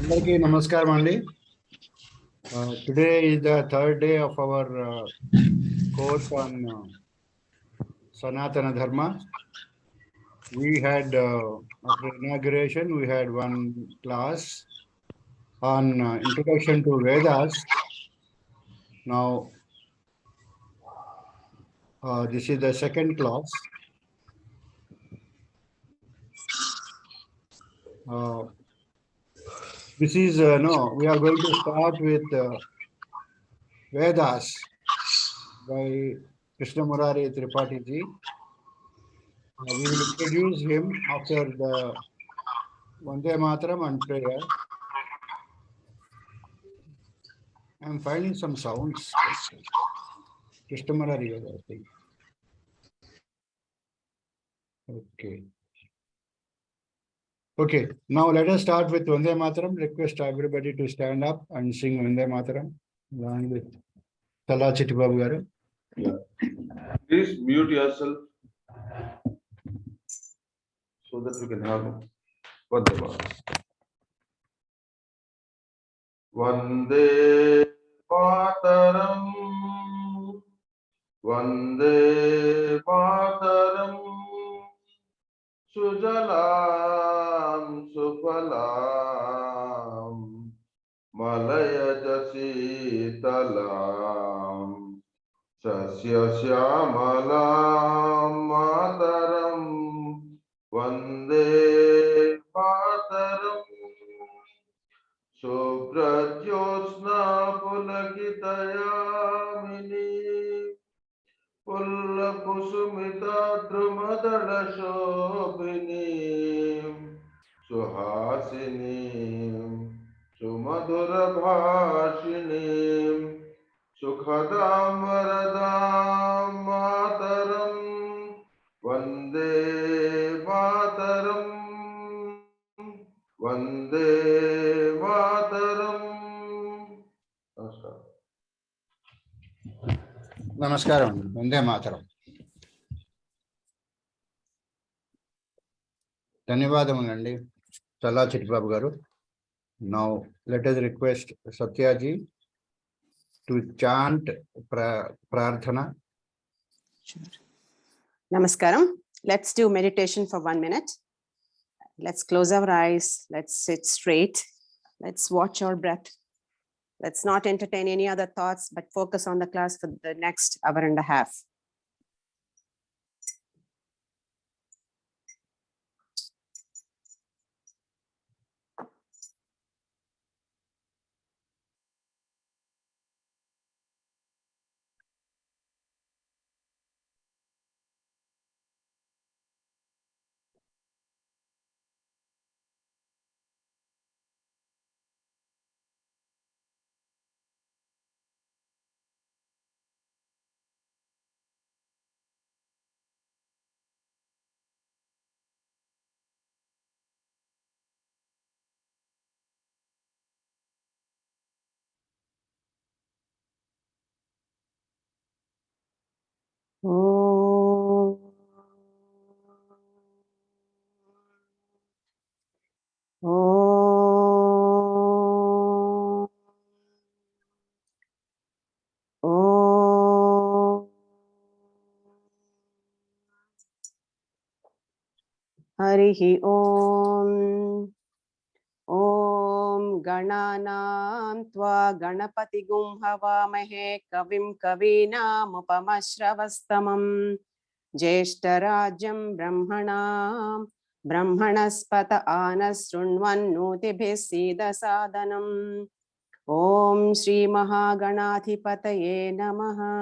Namaskar Mandi. Today is the third day of our course on Sanatana Dharma. We had, after inauguration, we had one class on Introduction to Vedas. Now, this is the second class. This is, we are going to start with Vedas by Krishna Murari Tripathi ji. We will introduce him after the Vande Mataram and prayer. I'm finding some sounds. Krishna Murari, I think. Okay. Okay, now let us start with Vande Mataram. Request everybody to stand up and sing Vande Mataram along with Tala Chittibabu garu. Yeah. Please mute yourself so that we can have Vande Mataram. Vande Mataram, Vande Mataram, Sujalam Sufalam, Malayaj Sitalam, Sasya Syamalam Mataram, Vande Mataram, Subhradyosna Pulakitayamini, Pullakusumita Drumadala Shobhini, Suhasini, Sumadhura Bhashini, Sukhadam Varadam Mataram, Vande Mataram, Vande Mataram. Namaskar. Namaskaram, Vande Mataram. ధన్యవాదములండి చల్లా చిట్టిబాబు గారు. Now let us request Satyaji to chant prarthana. Sure. Namaskaram. Let's do meditation for 1 minute. Let's close our eyes. Let's sit straight. Let's watch our breath. Let's not entertain any other thoughts, but focus on the class for the next hour and a half. Oh. Oh. Oh. Harihi Om. Om Gananam Tva Ganapati Gum Havamahe Kavim Kavinam Upamashravastamam Jeshtarajam Brahmanam Brahmanaspata Anasrunvannutibhis Sida Sadanam. Om Shri Mahaganathipataye Namaha.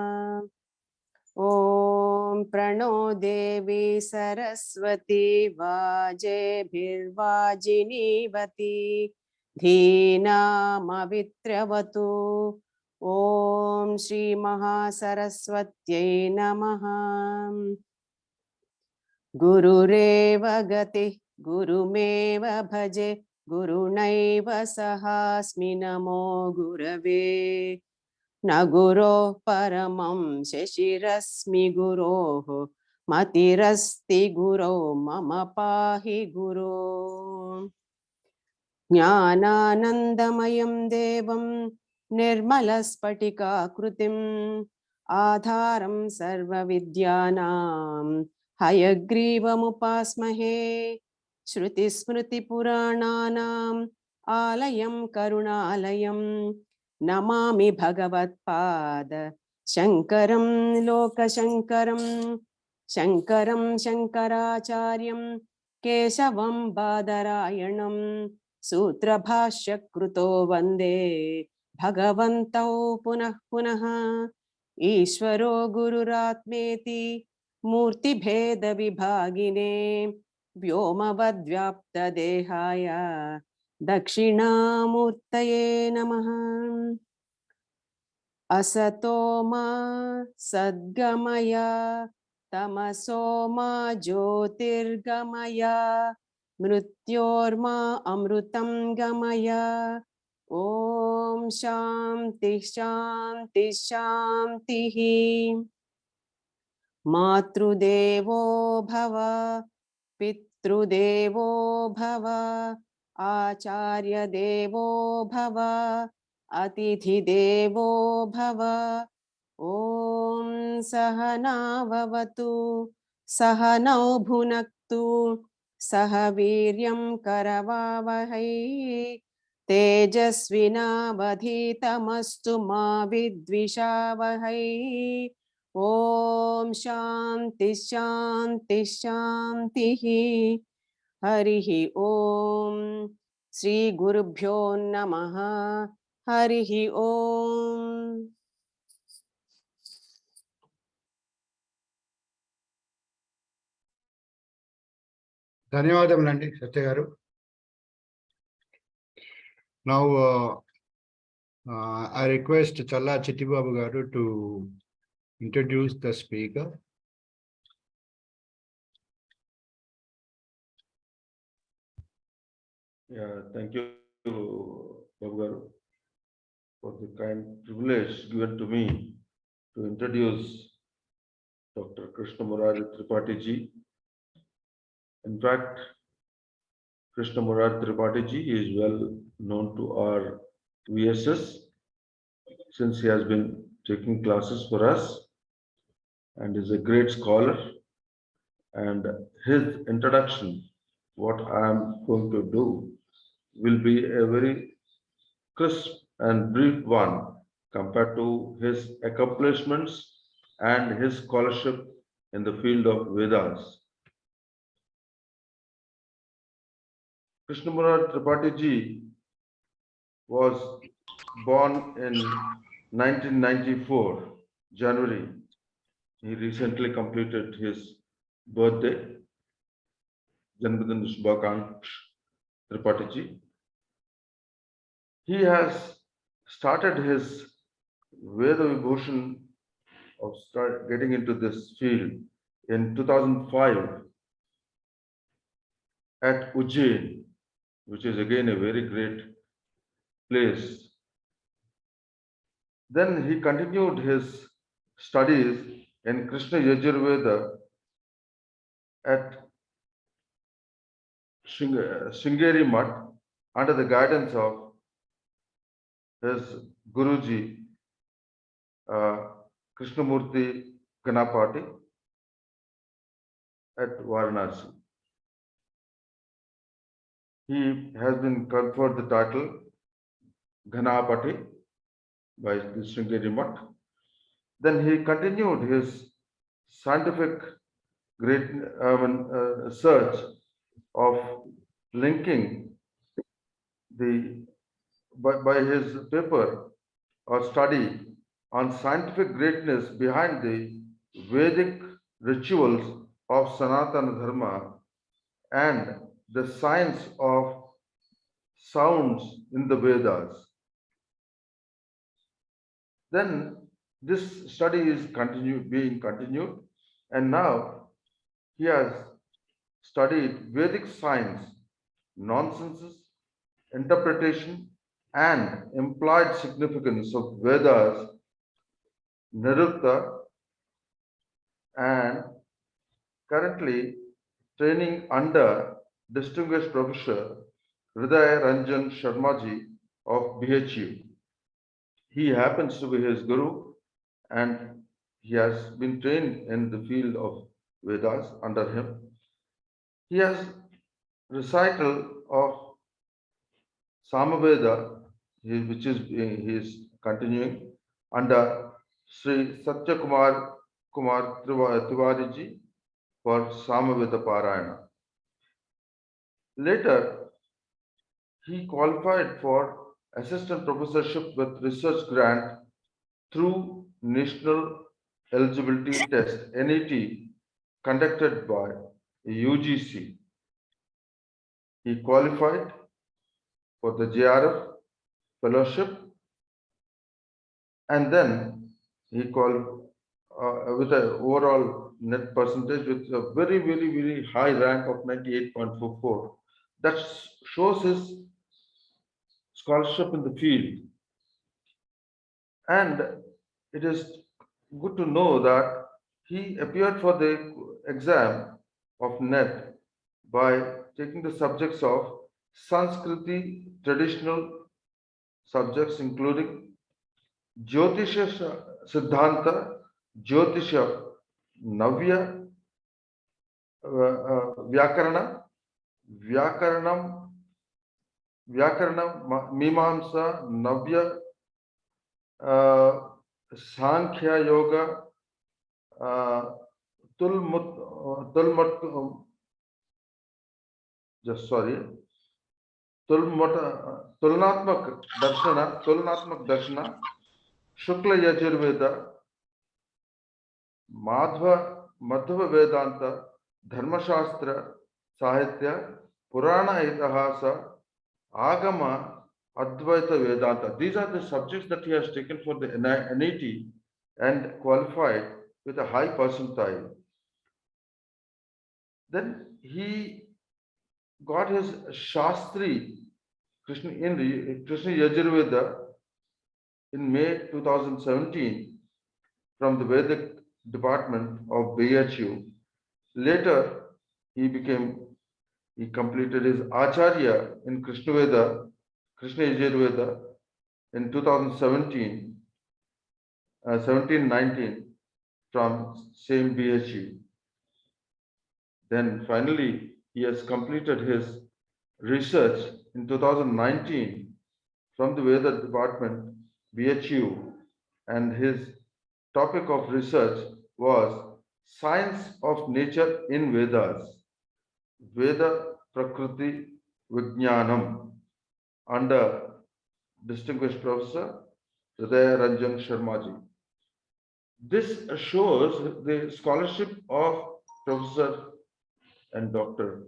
Om Prano Devi Saraswati Vajebhirvajinivati Dhinamavitravatu. Om Shri Mahasaraswatyai Namaha. Gurureva Gati Gurumeva Bhaje Gurunaiva Sahasmi Namo Gurave. Naguro paramam sheshirasmi guroho matirasti guro mama pahi guru. ज्ञानानन्दमयं देवं निर्मलस्फटिकाकृतिम् आधारं सर्वविद्यानां हयग्रीवमुपास्महे श्रुतिस्मृतिपुराणानाम् आलयं करुणालयं नमामि भगवत्पाद शङ्करं लोकशङ्करं शङ्करं शङ्कराचार्यं केशवं बादरायणं सूत्रभाष्यकृतो वन्दे भगवन्तौ पुनः पुनः ईश्वरो गुरुरात्मेति मूर्तिभेदविभागिने व्योमवद्व्याप्तदेहाय दक्षिणामूर्तये नमः। असतो मा सद्गमय तमसो मा ज्योतिर्गमय मृत्योर्मा अमृतं गमय। ॐ शान्ति शान्ति शान्तिः। मातृदेवो भव पितृदेवो भव आचार्यदेवो भव अतिथिदेवो भव। ॐ सहनाववतु सहनौ भुनक्तु सह वीर्यं करवावहै तेजस्विनावधीतमस्तु मा विद्विषावहै। ॐ शान्ति शान्ति शान्तिः। हरिः ॐ श्री गुरुभ्यो नमः। हरिः ॐ। ధన్యవాదములండి సత్య గారు. Now I request Challa Chittibabu garu to introduce the speaker. Yeah, thank you, Babu garu, for the kind privilege given to me to introduce Dr. Krishna Murari Tripathi ji. In fact, Krishna Murari Tripathi ji is well known to our VSS since he has been taking classes for us and is a great scholar. And his introduction, what I am going to do, will be a very crisp and brief one compared to his accomplishments and his scholarship in the field of Vedas. Krishna Murari Tripathi ji was born in 1994, January. He recently completed his birthday. Janmadiन Shubhakanksha Tripathi ji. He has started his Veda Vibhushan of getting into this field in 2005 at Ujjain, which is again a very great place. Then he continued his studies in Krishna Yajurveda at Sringeri Mutt under the guidance of his Guruji Krishnamurti Ganapati at Varanasi. He has been conferred the title Ganapati by the Sringeri Mutt. Then he continued his scientific search of linking by his paper or study on scientific greatness behind the Vedic rituals of Sanatana Dharma and the science of sounds in the Vedas. Then this study is being continued, and now he has studied Vedic science, nonsenses, interpretation, and implied significance of Vedas, Nirukta, and currently training under distinguished professor Veda Ranjan Sharmaji of BHU. He happens to be his guru and he has been trained in the field of Vedas under him. He has recital of Samaveda, which is he is continuing under Sri Satya Kumar Tiwariji for Samaveda Parayana. Later, he qualified for assistant professorship with research grant through National Eligibility Test NET conducted by UGC. He qualified for the JRF fellowship and then he called with an overall net percentage with a very high rank of 98.44. That shows his scholarship in the field. And it is good to know that he appeared for the exam of NET by taking the subjects of Sanskriti traditional subjects including Jyotisha Siddhanta, Jyotisha Navya, Vyakarana, Vyakaranam, Mimamsa, Navya, Sankhya Yoga, Tulnatmak Darshana, Shukla Yajurveda, Madhva Vedanta, Dharmashastra, Sahitya, Purana Itahasa, Agama, Advaita Vedanta. These are the subjects that he has taken for the NET and qualified with a high percentile. Then he got his Shastri Krishna Yajurveda in May 2017 from the Vedic department of BHU. Later, he completed his Acharya in Krishna Yajurveda in 2017, 17-19 from same BHU. Then finally, he has completed his research in 2019 from the Veda department, BHU, and his topic of research was Science of Nature in Vedas, Veda Prakriti Vijnanam, under distinguished Professor Veda Ranjan Sharmaji. This shows the scholarship of Professor and Dr.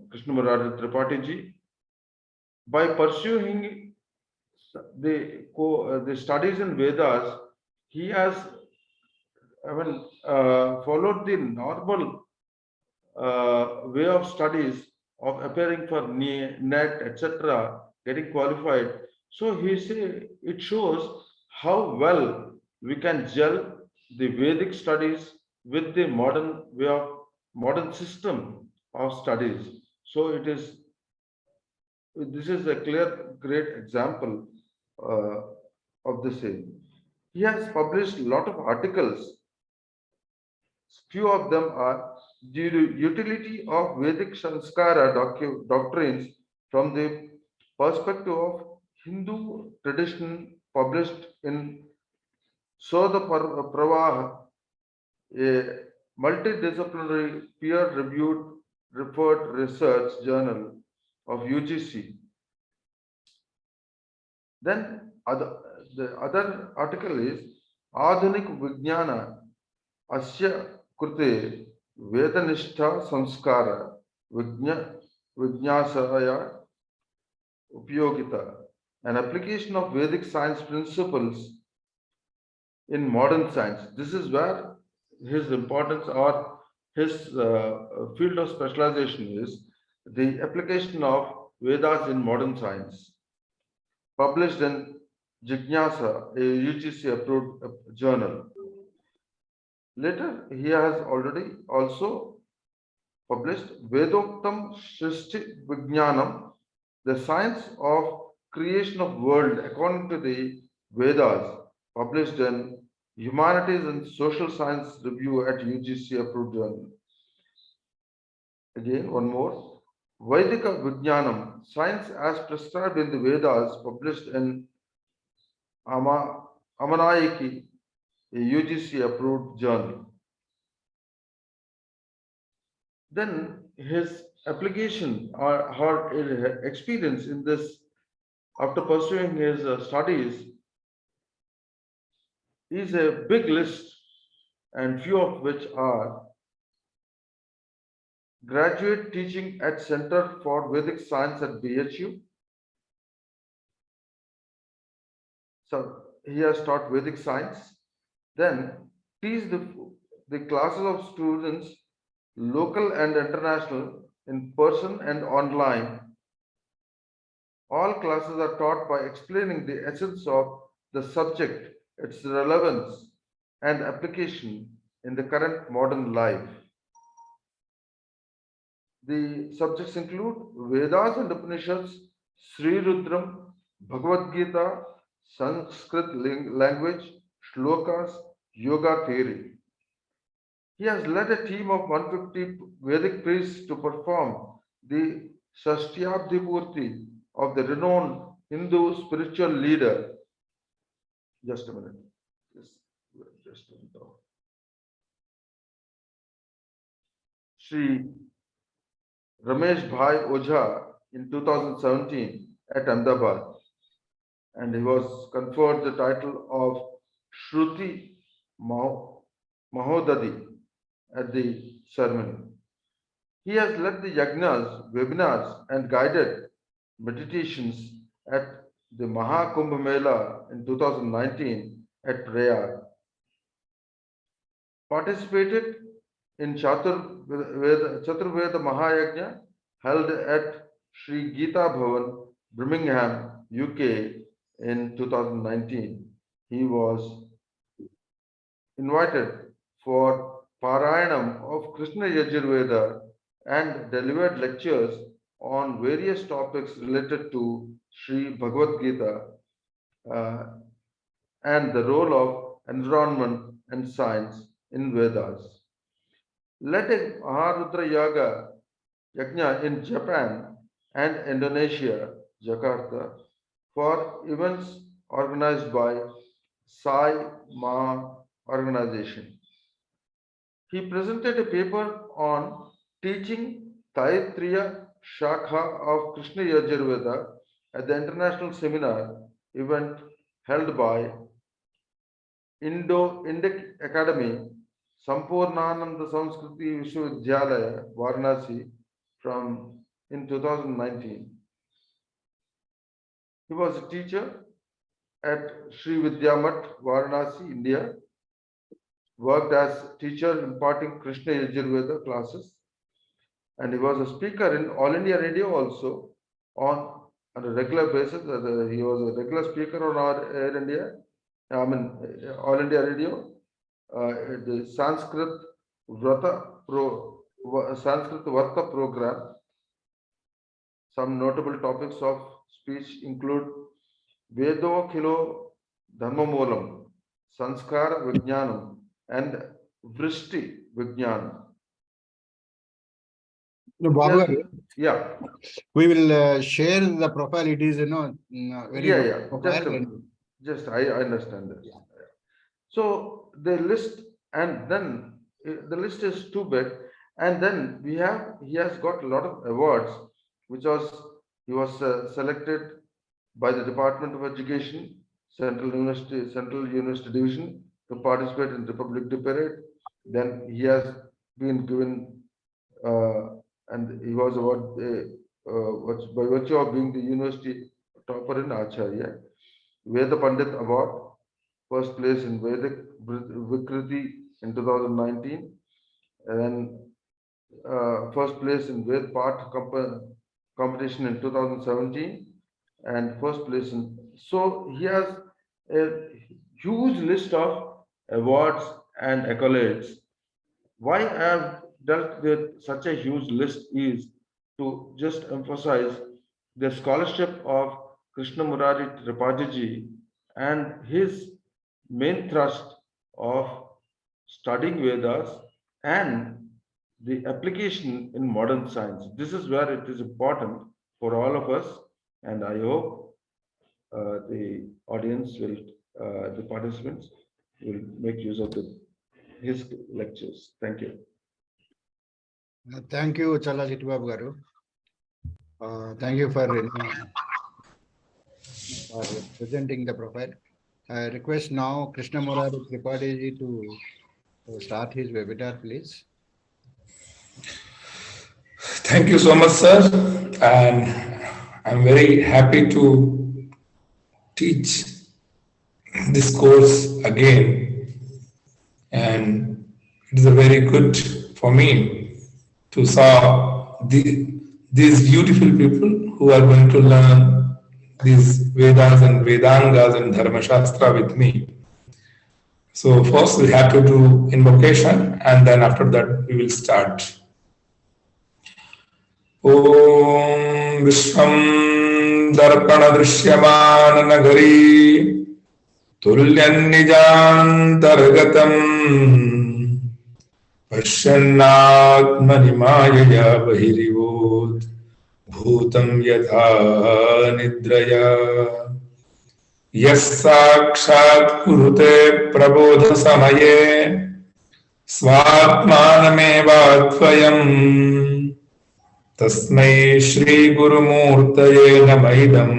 Krishna Murari Tripathi ji. By pursuing the studies in Vedas, he has followed the normal way of studies of appearing for NET, etc., getting qualified. So it shows how well we can gel the Vedic studies with the modern system of studies. So this is a great example of the same. He has published a lot of articles. Few of them are the utility of Vedic Sanskara doctrines from the perspective of Hindu tradition, published in Sodha Pravaha, a multidisciplinary peer-reviewed referred research journal of UGC. Then the other article is Adhunik Vijnana Asya Krute Vedanishta Samskara Vijnasaya Upyogita, an application of Vedic science principles in modern science. This is where his importance or his field of specialization is the application of Vedas in modern science. Published in Jignasa, a UGC approved journal. Later, he has already also published Vedoktam Srishti Vijnanam, the science of creation of world according to the Vedas, published in Humanities and Social Science Review at UGC approved journal. Again, one more. Vaidika Vijnanam, science as prescribed in the Vedas, published in Amanayaki, a UGC approved journal. Then his application or her experience in this after pursuing his studies is a big list, and few of which are graduate teaching at Center for Vedic Science at BHU. So he has taught Vedic science. Then teach the classes of students, local and international, in person and online. All classes are taught by explaining the essence of the subject, its relevance and application in the current modern life. The subjects include Vedas and Upanishads, Sri Rudram, Bhagavad Gita, Sanskrit language, shlokas, yoga theory. He has led a team of 150 Vedic priests to perform the Shashthyabdi Purti of the renowned Hindu spiritual leader. Just a minute. Just a minute. Shri Ramesh Bhai Ojha in 2017 at Ahmedabad, and he was conferred the title of Shruti Mahodadi at the ceremony. He has led the yajnas, webinars, and guided meditations at the Mahakumbh Mela in 2019 at Prayag. Participated in Chaturveda Mahayajna held at Sri Gita Bhavan, Birmingham, UK in 2019. He was invited for Parayanam of Krishna Yajurveda and delivered lectures on various topics related to Sri Bhagavad Gita and the role of environment and science in Vedas. Led a Maharudra Yajna in Japan and Indonesia, Jakarta, for events organized by Sai Ma organization. He presented a paper on teaching Taitriya Shakha of Krishna Yajurveda at the international seminar event held by Indic Academy, Sampurnananda Samskruti Vishwavidyalaya, Varanasi, in 2019. He was a teacher at Sri Vidyamat, Varanasi, India. Worked as teacher imparting Krishna Yajurveda classes, and he was a speaker in All India Radio also on a regular basis. He was a regular speaker on our Air India, All India Radio, the Sanskrit Varta program. Some notable topics of speech include Vedo Khilo Dharmamolam, Sanskara Vijnanam, and Vrishti Vijnana. No, Babu, Yeah. we will share the profile. It is, very good profile. Just I understand this. Yeah. So the list, and then the list is too big, and then he has got a lot of awards, which he was selected by the Department of Education, Central University Division, to participate in Republic Day Parade. Then he has been given, and he was by virtue of being the university topper in Acharya, Veda Pandit Award, first place in Vedic Vikriti in 2019, and then first place in Ved Part competition in 2017, and first place in. So he has a huge list of awards and accolades. Why I have dealt with such a huge list is to just emphasize the scholarship of Krishna Murari Tripathi and his main thrust of studying Vedas and the application in modern science. This is where it is important for all of us, and I hope the audience will, the participants will make use of his lectures. Thank you. Thank you, Chalajit Babu Garu. Thank you for presenting the profile. I request now Krishna Murari Tripathi to start his webinar, please. Thank you so much, sir. And I'm very happy to teach this course again. And it is a very good for me to saw these beautiful people who are going to learn these Vedas and Vedangas and Dharma Shastra with me. So first we have to do invocation, and then after that we will start. Om Vishwam Darpana Drishyamana Nagari Tulyan Nijantargatam Pashyannatmani Mayaya Bahirivod Bhutam Yatha Nidraya Yas Sakshat Kurute Prabodha Samaye Swatmanamevatvayam Tasmai Shri Guru Murtaye Namaidam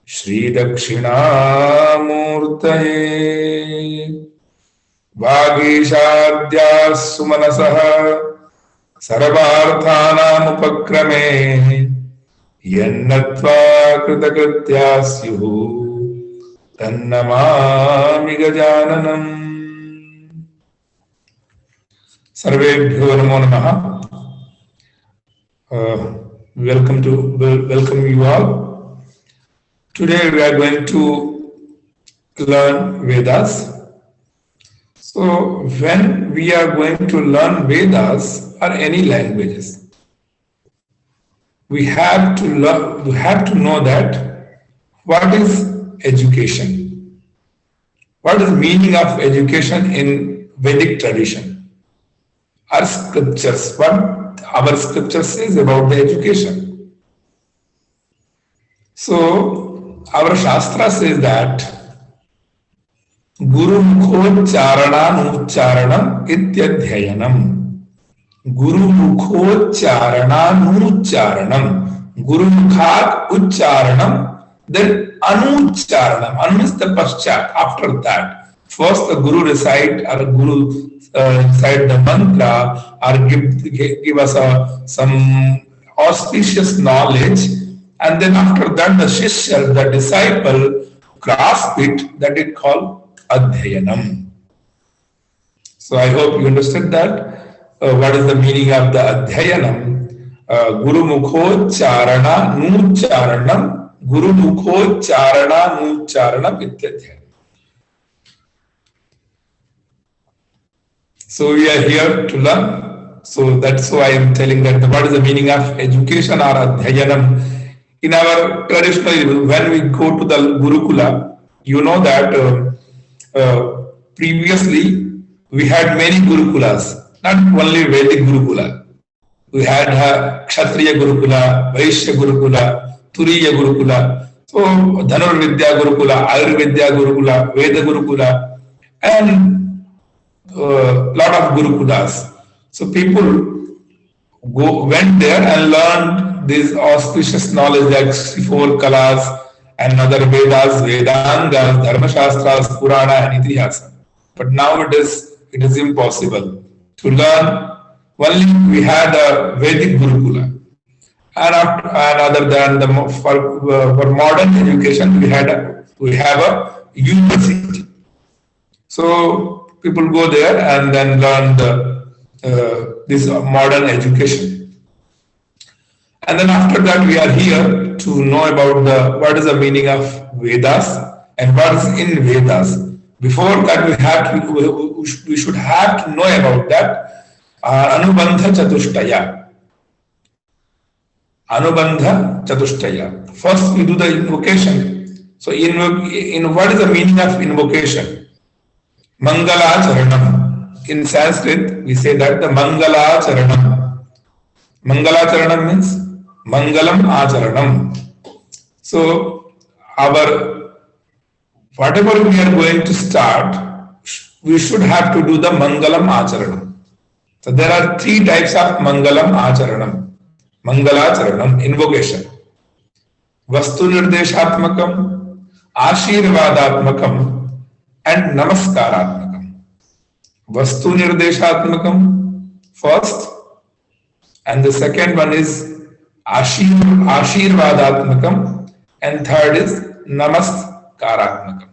Shri Dakshina Murtaye Vagishadya Sumanasaha Sarvarthanam Upakrame Yannatva Kritakrityasyuhu Tannamami Gajananam Sarvebhyo Namo Namaha. Welcome you all. Today we are going to learn Vedas. So when we are going to learn Vedas or any languages, we have to know that what is education? What is the meaning of education in Vedic tradition? Our scriptures, what our scripture says about the education. So our Shastra says that Guru Mukho Charananucharanam Ityadhyayanam. Guru Mukho Charananucharanam. Guru Mukhat Ucharanam, then Anucharanam. Anu means the paschat. After that, first the Guru recite or Guru recite the mantra or give us some auspicious knowledge, and then after that the Shishya, the disciple, grasp it, that it called Adhyayanam. So I hope you understood that. What is the meaning of the Adhyayanam? Guru Mukho Charana Nucharanam. Guru Mukho Charana Nucharanam Ityadhyayanam. So we are here to learn. So that's why I am telling that what is the meaning of education or Adhyayanam. In our traditional, when we go to the Gurukula, you know that previously we had many Gurukulas, not only Vedic Gurukula. We had Kshatriya Gurukula, Vaishya Gurukula, Turiya Gurukula, so Dhanurvidya Gurukula, Ayurvedya Gurukula, Veda Gurukula, and lot of Gurukulas. So people went there and learned this auspicious knowledge like 64 Kalas and other Vedas, Vedangas, Dharma Shastras, Purana and Itihasa. But now it is impossible to learn. Only we had a Vedic Gurukula, and other than for modern education we have a university. So people go there and then learn this modern education. And then after that we are here to know about what is the meaning of Vedas and what is in Vedas. Before that we should have to know about that Anubandha Chatushtaya. Anubandha Chatushtaya. First we do the invocation. So in what is the meaning of invocation? Mangala Charanam. In Sanskrit, we say that the Mangala Charanam. Mangala Charanam means Mangalam Acharanam. So our whatever we are going to start, we should have to do the Mangalam Acharanam. So there are three types of Mangalam Acharanam. Mangalacharanam, invocation. Vastu Nirdeshatmakam, Ashirvadatmakam, and Namaskaratmakam. Vastu Nirdeshatmakam, first, and the second one is Ashirvadatmakam, and third is Namaskaratmakam.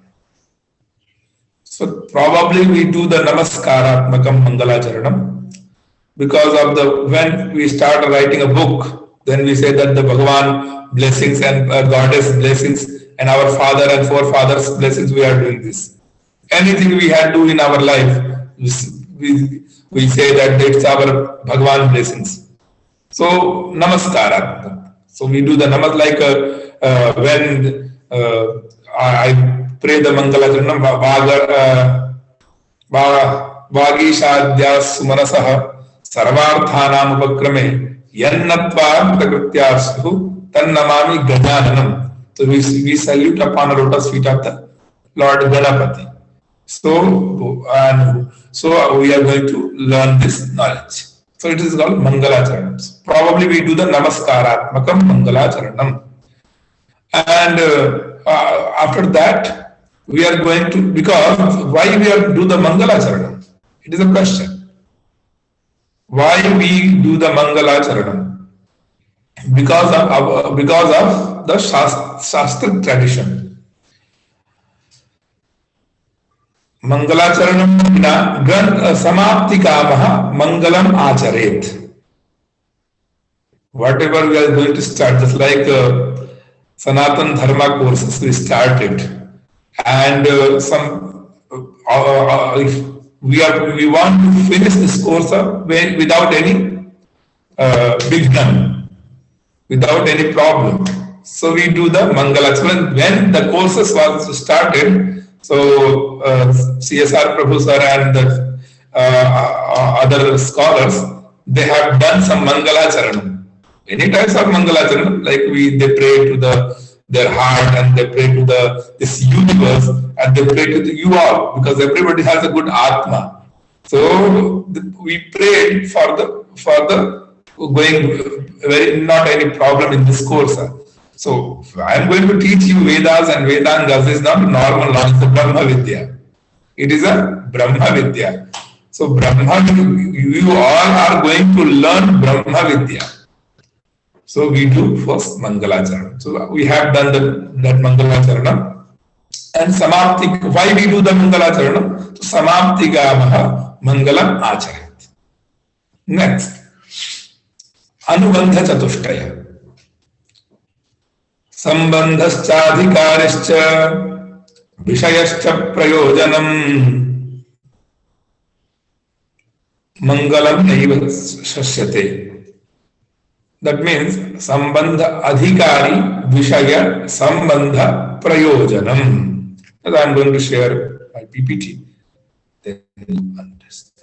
So probably we do the Namaskaratmakam Mangalacharanam. Because of when we start writing a book, then we say that the Bhagavan blessings and Goddess blessings and our father and forefathers blessings, we are doing this. Anything we had to do in our life, we say that it's our Bhagavan blessings. So, Namaskara. So we do the namas like when I pray the Mangalacharanam, Vagishadhyas Sumanasaha Sarvarthanam Upakrame Yannatva Prakrtyashu Tannamami Gajananam. So we salute upon the lotus feet of the Lord Ganapati. So we are going to learn this knowledge. So it is called Mangalacharanam. Probably we do the Namaskaratmakam Mangalacharanam. And after that, we are going to, because why we are do the Mangalacharanam? It is a question. Why we do the Mangalacharanam? Because of the Shastra tradition. Mangalacharanam vina samapti kamaha mangalam acharet. Whatever we are going to start, just like Sanatan Dharma courses we started, and if we want to finish this course without any bignan, without any problem. So we do the Mangalacharanam. When the courses was started, so CSR Prabhu sir and the other scholars, they have done some Mangalacharanam. Many types of Mangalacharanam, like they pray to their heart, and they pray to this universe, and they pray to you all, because everybody has a good Atma. So we prayed for the going not any problem in this course. So I am going to teach you Vedas and Vedangas is not normal knowledge, it's a Brahma Vidya. It is a Brahma Vidya. So Brahma, you all are going to learn Brahma Vidya. So we do first Mangalacharanam. So we have done that Mangalacharanam. And Samapti, why we do the Mangalacharanam? So Samapti Gamaha Mangalam Acharet. Next, Anubandha Chatushtaya. Sambandhaschadhikarischa Vishayascha Prayojanam Mangalam Naiva Shashyate. That means Sambandha Adhikari Vishaya Sambandha Prayojanam. As I am going to share my PPT, then you understand.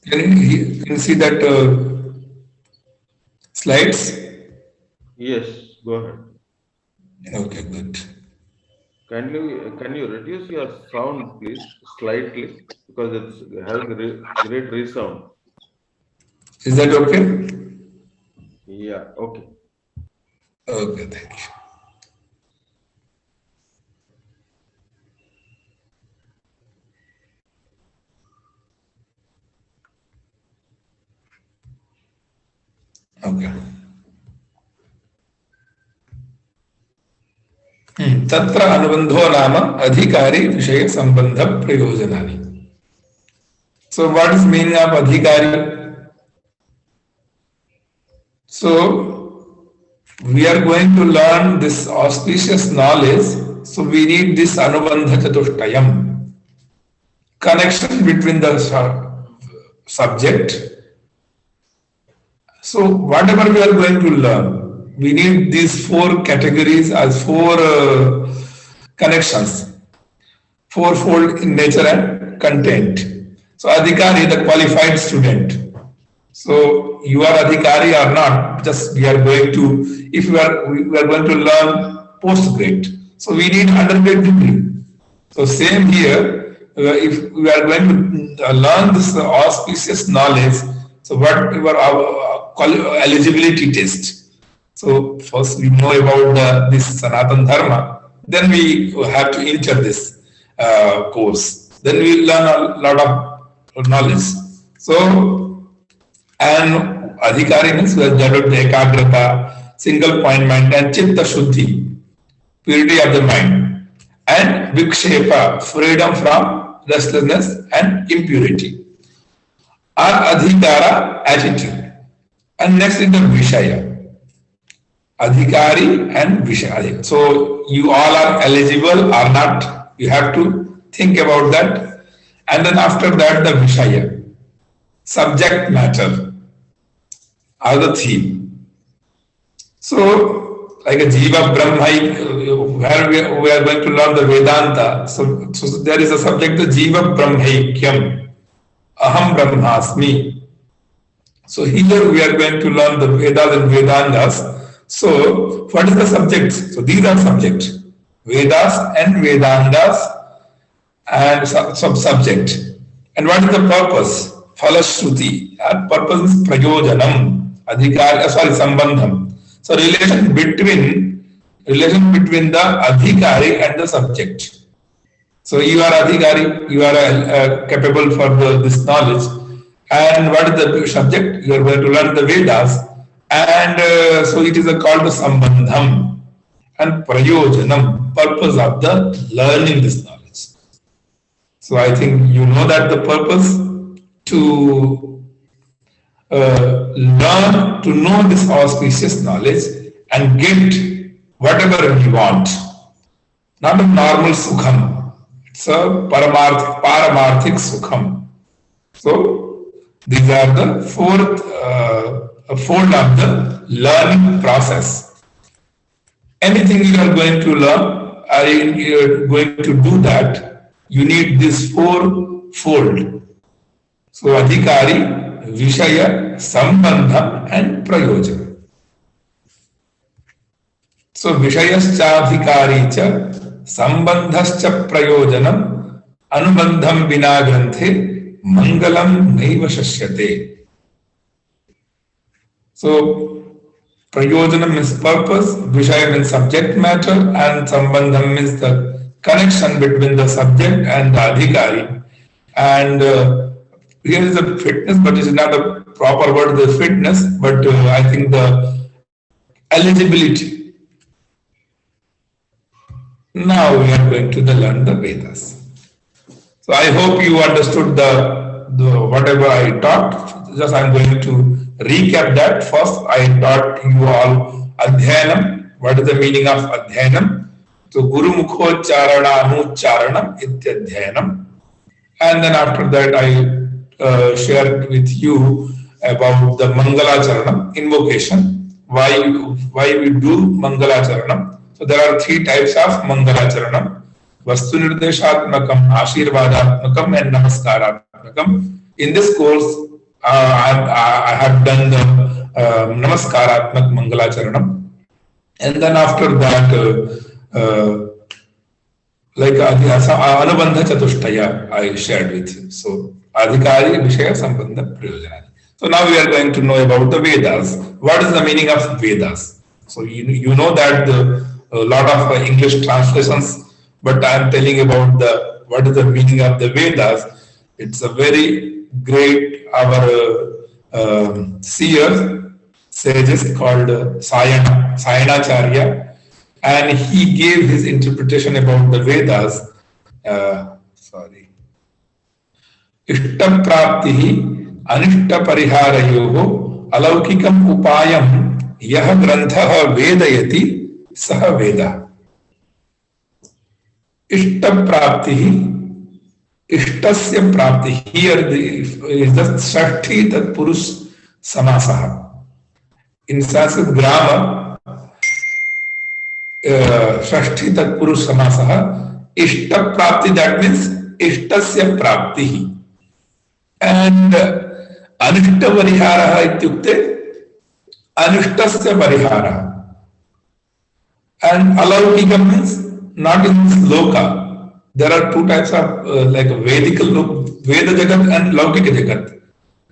Can you see that slides? Yes, go ahead. Okay, good. Can you reduce your sound, please, slightly, because it's having great resound. Is that okay? Yeah, okay. Okay, thank you. Okay. तत्र अनुबंधो नाम अधिकारी विषय संबंध प्रयोजनानि. So what is meaning of adhikari? So we are going to learn this auspicious knowledge. So we need this anubandha chatushtayam, connection between the subject. So whatever we are going to learn, we need these four categories as four connections, fourfold in nature and content. So adhikari, the qualified student. So you are adhikari or not, just we are going to, if we are going to learn postgrad. So we need undergrad degree. So same here, if we are going to learn this auspicious knowledge, so what our eligibility test. So first we know about this Sanatan Dharma, then we have to enter this course. Then we learn a lot of knowledge. So, and adhikari means jadodya, ekagrata, single pointment, and chitta shuddhi, purity of the mind, and vikshepa, freedom from restlessness and impurity, or adhikara, attitude. And next is the vishaya, adhikari and vishaya. So you all are eligible or not, you have to think about that. And then after that, the vishaya, subject matter, or the theme. So, like a Jiva Brahmai, where we are going to learn the Vedanta. So there is a subject, the Jiva Brahmaikyam, Aham Brahmasmi. So here we are going to learn the Vedas and Vedantas. So what is the subject? So these are subjects, Vedas and Vedantas, and sub-subject. And what is the purpose? Phalashruti. Purpose is prayojanam. Adhikari, sambandham. So relation between the adhikari and the subject. So you are adhikari, you are capable for this knowledge. And what is the subject? You are going to learn the Vedas. And so it is called the sambandham. And prayojanam, purpose of the learning this knowledge. So I think you know that the purpose to learn, to know this auspicious knowledge and get whatever we want. Not a normal sukham. It's a paramarthik sukham. So these are the fourth fold of the learning process. Anything you are going to learn, you are going to do that, you need this four-fold. So adhikari, vishaya, sambandha, and prayojana. So vishayascha adhikari cha, sambandhascha prayojanam, anubandham vina granthe, mangalam naiva shashyate. So prayojanam means purpose, vishaya means subject matter, and sambandham means the connection between the subject and the adhikari. And here is a fitness, but it is not a proper word, the fitness, but I think the eligibility. Now we are going to learn the Vedas. So I hope you understood the whatever I taught. Just I am going to recap that. First, I taught you all adhyanam. What is the meaning of adhyanam? So Guru Mukho Charana Anucharanam Ityadhyanam. And then after that I shared with you about the Mangala Charanam, invocation. Why we do Mangala Charanam? So there are three types of Mangala Charanam. Vastu Nirdeshatmakam, Ashirvadatmakam, and Namaskaratmakam. In this course, I have done the Namaskaratmak Mangala Charanam. And then after that, like Anubandha Chatushtaya I shared with you. So Adhikari, Vishaya, Sambandha, Prayojanani. So now we are going to know about the Vedas. What is the meaning of Vedas? So you know that a lot of English translations, but I am telling about what is the meaning of the Vedas. It's a very great our seer sages called Sayanacharya, and he gave his interpretation about the Vedas. Ishta praptihi anishta pariharayuho alaukikam upayam yah grantha vedayati saha veda. Ishta praptihi, ishtasya prapti. Here is the Shakti Tat Purush Samasaha. In Sanskrit grammar, Shashti Tat Purush Samasaha, Ishta Prapti, that means Ishtasya Prapti. And Anishta Varihara ityukte, Anishtasya Varihara. And Alaukika means not in this loka. There are two types of like Vedical Veda Jagat and Laukika Jagat.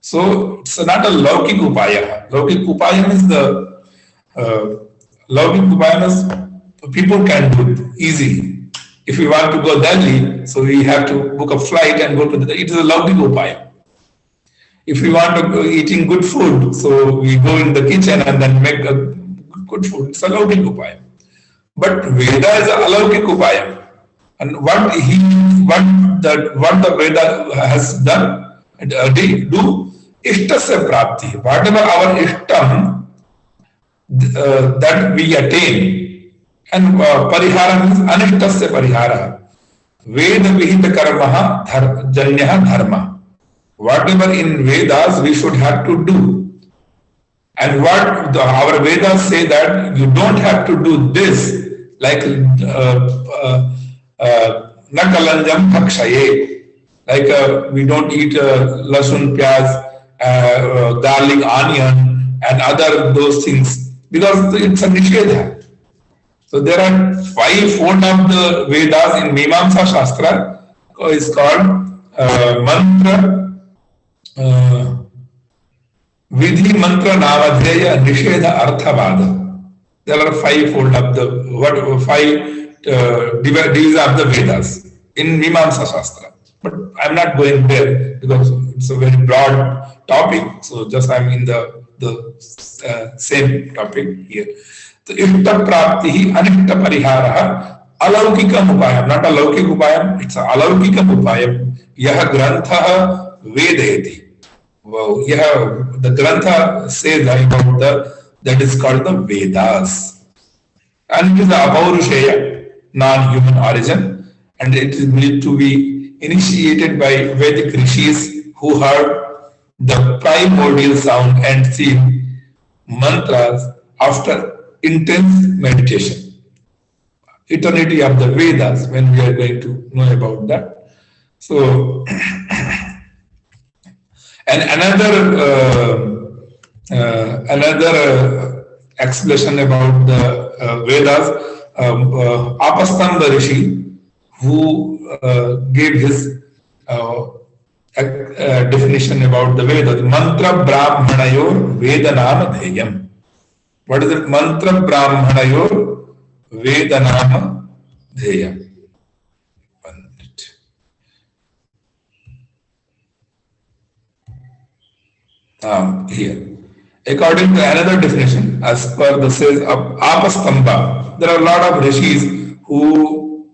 So it's not a Laukik Upaya. Laukik Upaya means the Laukik Upaya means people can do it easily. If we want to go Delhi, so we have to book a flight and go to it is a Laukik Upaya. If we want to go eating good food, so we go in the kitchen and then make a good food. It's a Laukik Upaya. But Veda is a Alaukik Upaya. And what the Veda has done, do Ishtasya Prapti. Whatever our Ishtam that we attain. And Parihara means Anishtasya Parihara. Veda Vihita Karmaha Janyaha Dharma. Whatever in Vedas we should have to do. And what our Vedas say that you don't have to do this, like Nakalanjam Bhakshaye, like we don't eat lasun, pyaz, garlic, onion, and other those things, because it's a nishedha. So there are 5 fold of the Vedas in Mimamsa Shastra. It's called mantra, vidhi, mantra, namadheya, nishedha, arthavada. There are 5 fold of the 5 divisions of the Vedas in Mimamsa Shastra. But I'm not going there because it's a very broad topic. So just I'm in the same topic here. So Ishta Prapti, Anishta Parihara, Alaukikam Upayam, not a Laukik Upayam, it's a Alaukikam Upayam. Yaha Grantha Vedayati. Wow, the Grantha says about that is called the Vedas. And it is a Abhaurusheya, non-human origin, and it is believed to be initiated by Vedic rishis who heard the primordial sound and seen mantras after intense meditation. Eternity of the Vedas, when we are going to know about that. So, and another explanation about the Vedas, Apastamba Rishi, who gave his definition about the Vedas, Mantra Brahmanayor Vedanama Dheyam. What is it? Mantra Brahmanayor Vedanama Dheyam. Here. According to another definition, as per the says of Apastamba, there are a lot of rishis who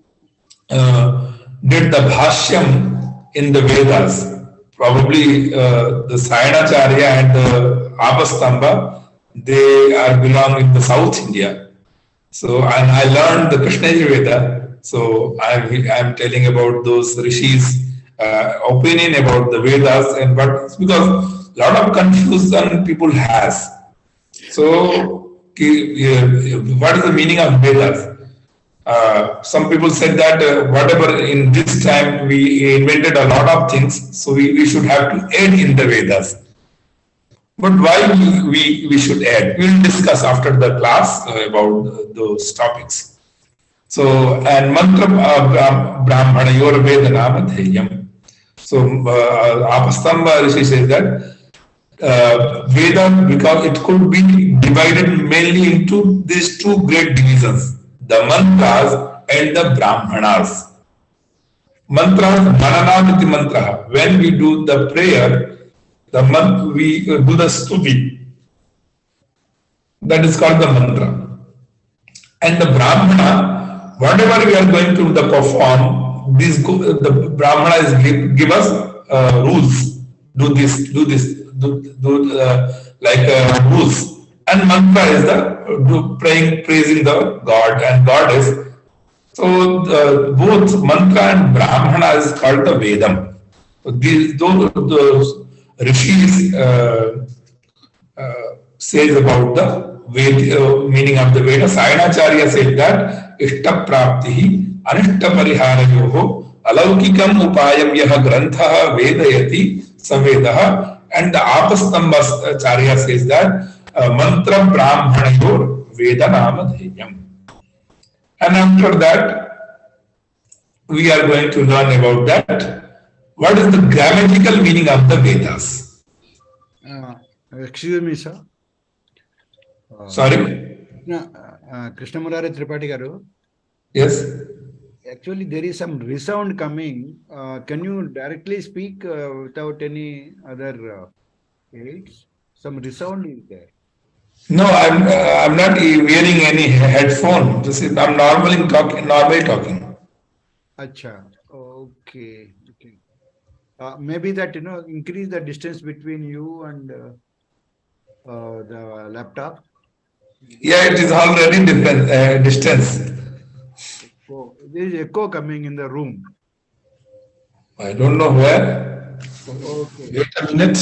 did the bhashyam in the Vedas. Probably the Sayanacharya and the Apastamba, they are belong in the South India. So, and I learned the Krishna Veda. So I'm telling about those rishis' opinion about the Vedas, and but because a lot of confusion people has. So, what is the meaning of Vedas? Some people said that whatever in this time we invented a lot of things, so we should have to add in the Vedas. But why we should add? We will discuss after the class about those topics. So, and mantra brahmana yor vedanama dheyam. So, Apastamba Rishi says that Veda, because it could be divided mainly into these two great divisions, the mantras and the brahmanas. Mantras, mananamiti mantra. When we do the prayer, we do the stuti. That is called the mantra. And the brahmana, whatever we are going to perform, the brahmana is give us rules. Do this, do this, rules. And mantra is the praising the God and goddess. So both mantra and brahmana is called the Vedam. So those rishis says about the meaning of the Veda. Sayanacharya said that Ishta Praptihi Anishta Pariharayoho Alaukikam Upayam Yaha Grantha Vedayati Savedaha, and the Apastambacharya says that Mantra Brahmanayor Veda Namadheyam. And after that, we are going to learn about that. What is the grammatical meaning of the Vedas? Excuse me, sir. Sorry? Krishna Murari Tripathi garu. Yes. Actually, there is some resound coming. Can you directly speak without any other aids? Some resound is there. No, I'm not wearing any headphone. I'm normally talking. Acha. Okay. Maybe that, increase the distance between you and the laptop. Yeah, it is already distance. So there is echo coming in the room. I don't know where. Okay. Wait a minute.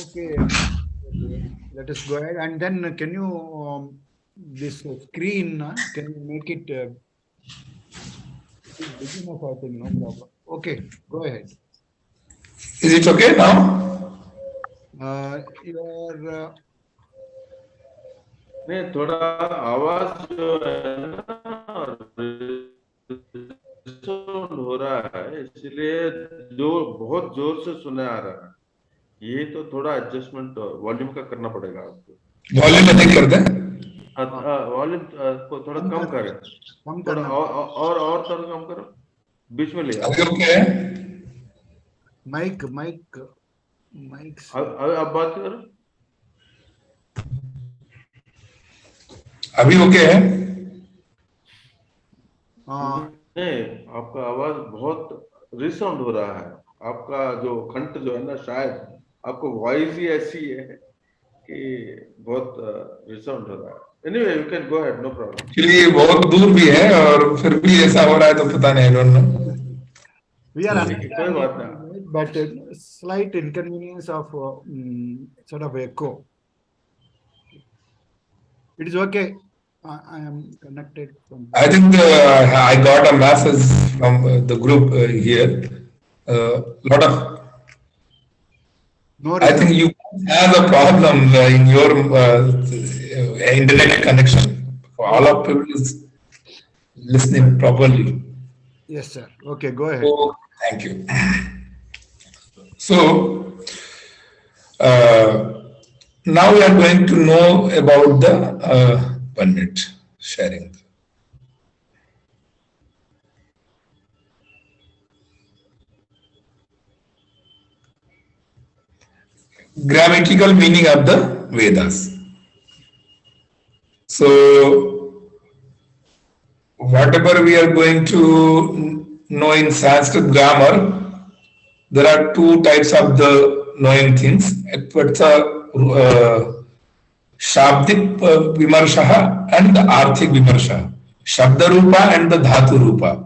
Okay. Let us go ahead. And then can you, this screen, can you make it big enough? I think, no problem. Okay, go ahead. Is it okay now? Your नहीं थोड़ा आवाज जो है ना हो रहा है, इसलिए जो बहुत जोर से सुना आ रहा है, ये तो थोड़ा एडजस्टमेंट वॉल्यूम का करना पड़ेगा आपको. वॉल्यूम अधिक कर दें. वॉल्यूम को थोड़ा कम करें, थोड़ा और थोड़ा कम करो, बीच में ले आओ. ओके. माइक अब बात करो. अभी ओके है? नहीं, आपका आवाज बहुत रिसाउंड हो रहा है. आपका जो कंठ जो है ना, शायद आपको वॉइस ही ऐसी है कि बहुत रिसाउंड हो रहा है. Anyway, you can go ahead, no problem. चलिए, बहुत दूर भी है और फिर भी ऐसा हो रहा है तो पता नहीं, I don't know. We are कोई बात नहीं. But slight inconvenience of sort of echo. It is okay. I am connected from. I think I got a message from the group here. Lot of. No, I think you have a problem in your internet connection. All of people is listening properly. Yes, sir. Okay, go ahead. So, thank you. So now we are going to know about the 1 minute sharing. Grammatical meaning of the Vedas. So whatever we are going to know in Sanskrit grammar, there are two types of the knowing things. It's a Shabdik Vimarsha and the Arthik Vimarsha. Shabda Rupa and the Dhatu Rupa.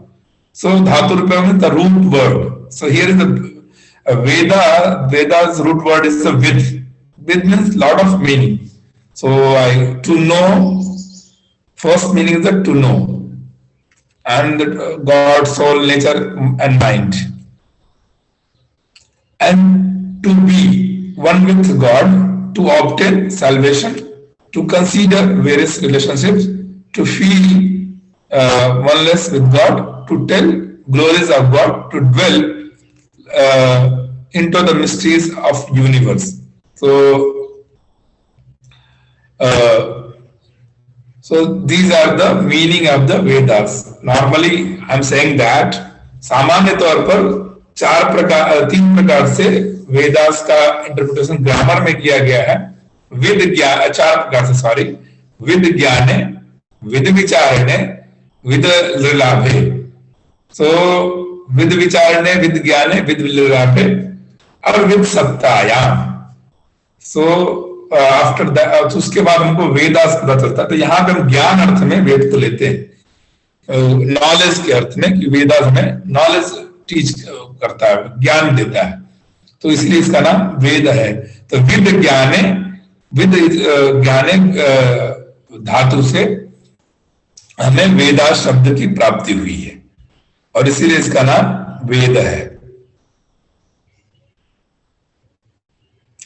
So Dhatu Rupa means the root word. So here is the Veda's root word is the Vid. Vid means lot of meaning. So to know, first meaning is the to know. And God, soul, nature and mind. And to be one with God, to obtain salvation, to consider various relationships, to feel oneness with God, to tell glories of God, to dwell into the mysteries of universe. So these are the meaning of the Vedas. Normally, I'm saying that सामान्य तौर पर तीन प्रकार से वेदास का interpretation grammar में किया गया है. चार प्रकार से, सॉरी, विद ज्ञाने, विद विचारणे, विद लिलाभे. सो विद विचारणे, विद ज्ञाने, विद लिलाभे और विद सत्तायाम. सो आफ्टर दैट, उसके बाद हमको वेदास पता चलता है. तो यहाँ पे हम ज्ञान अर्थ में वेद को लेते हैं, नॉलेज के अर्थ में, कि वेदास हमें नॉलेज टीच करता है, ज्ञान देता है. तो इसलिए इसका नाम वेद है. तो विद ज्ञाने, विद ज्ञाने धातु से हमें वेदास शब्द की प्राप्ति हुई है और इसीलिए इसका नाम वेद है.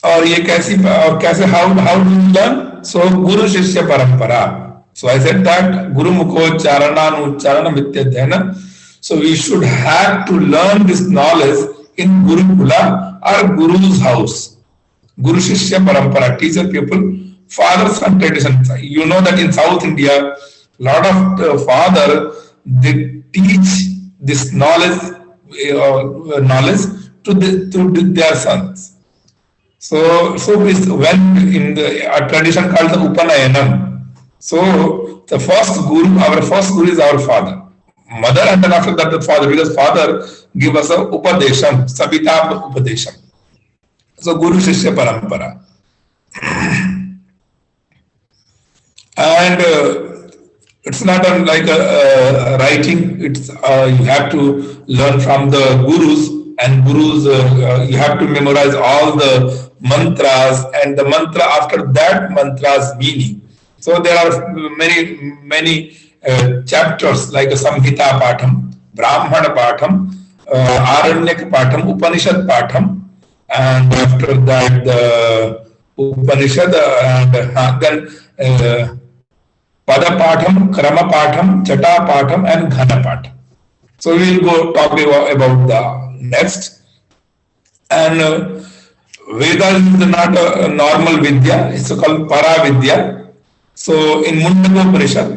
और ये कैसे how do you learn? So guru shishya parampara. So I said that guru मुखोच्चारणानुच्चारण विद्यध्ययन. So we should have to learn this knowledge in gurukula और guru's house. Guru Shishya Parampara, teacher people, father son tradition. You know that in South India, lot of father, they teach this knowledge to their sons. So when in a tradition called the Upanayanam, so the first guru, our first guru is our father, mother, and then after that the father, because father give us a upadesham, sabita upadesham. So Guru Shishya Parampara. And it's not like a writing, it's you have to learn from the gurus, and gurus you have to memorize all the mantras, and the mantra after that mantra's meaning. So there are many chapters like Samhita Patham, Brahmana Patham, Aranyak Patham, Upanishad Patham, and after that the Upanishad, and then Pada Patham, Krama Patham, Chata Patham, and Ghana Patham. So we will go talk about the next. And Vedas is not a normal Vidya, it's called Para Vidya. So in Mundaka Upanishad,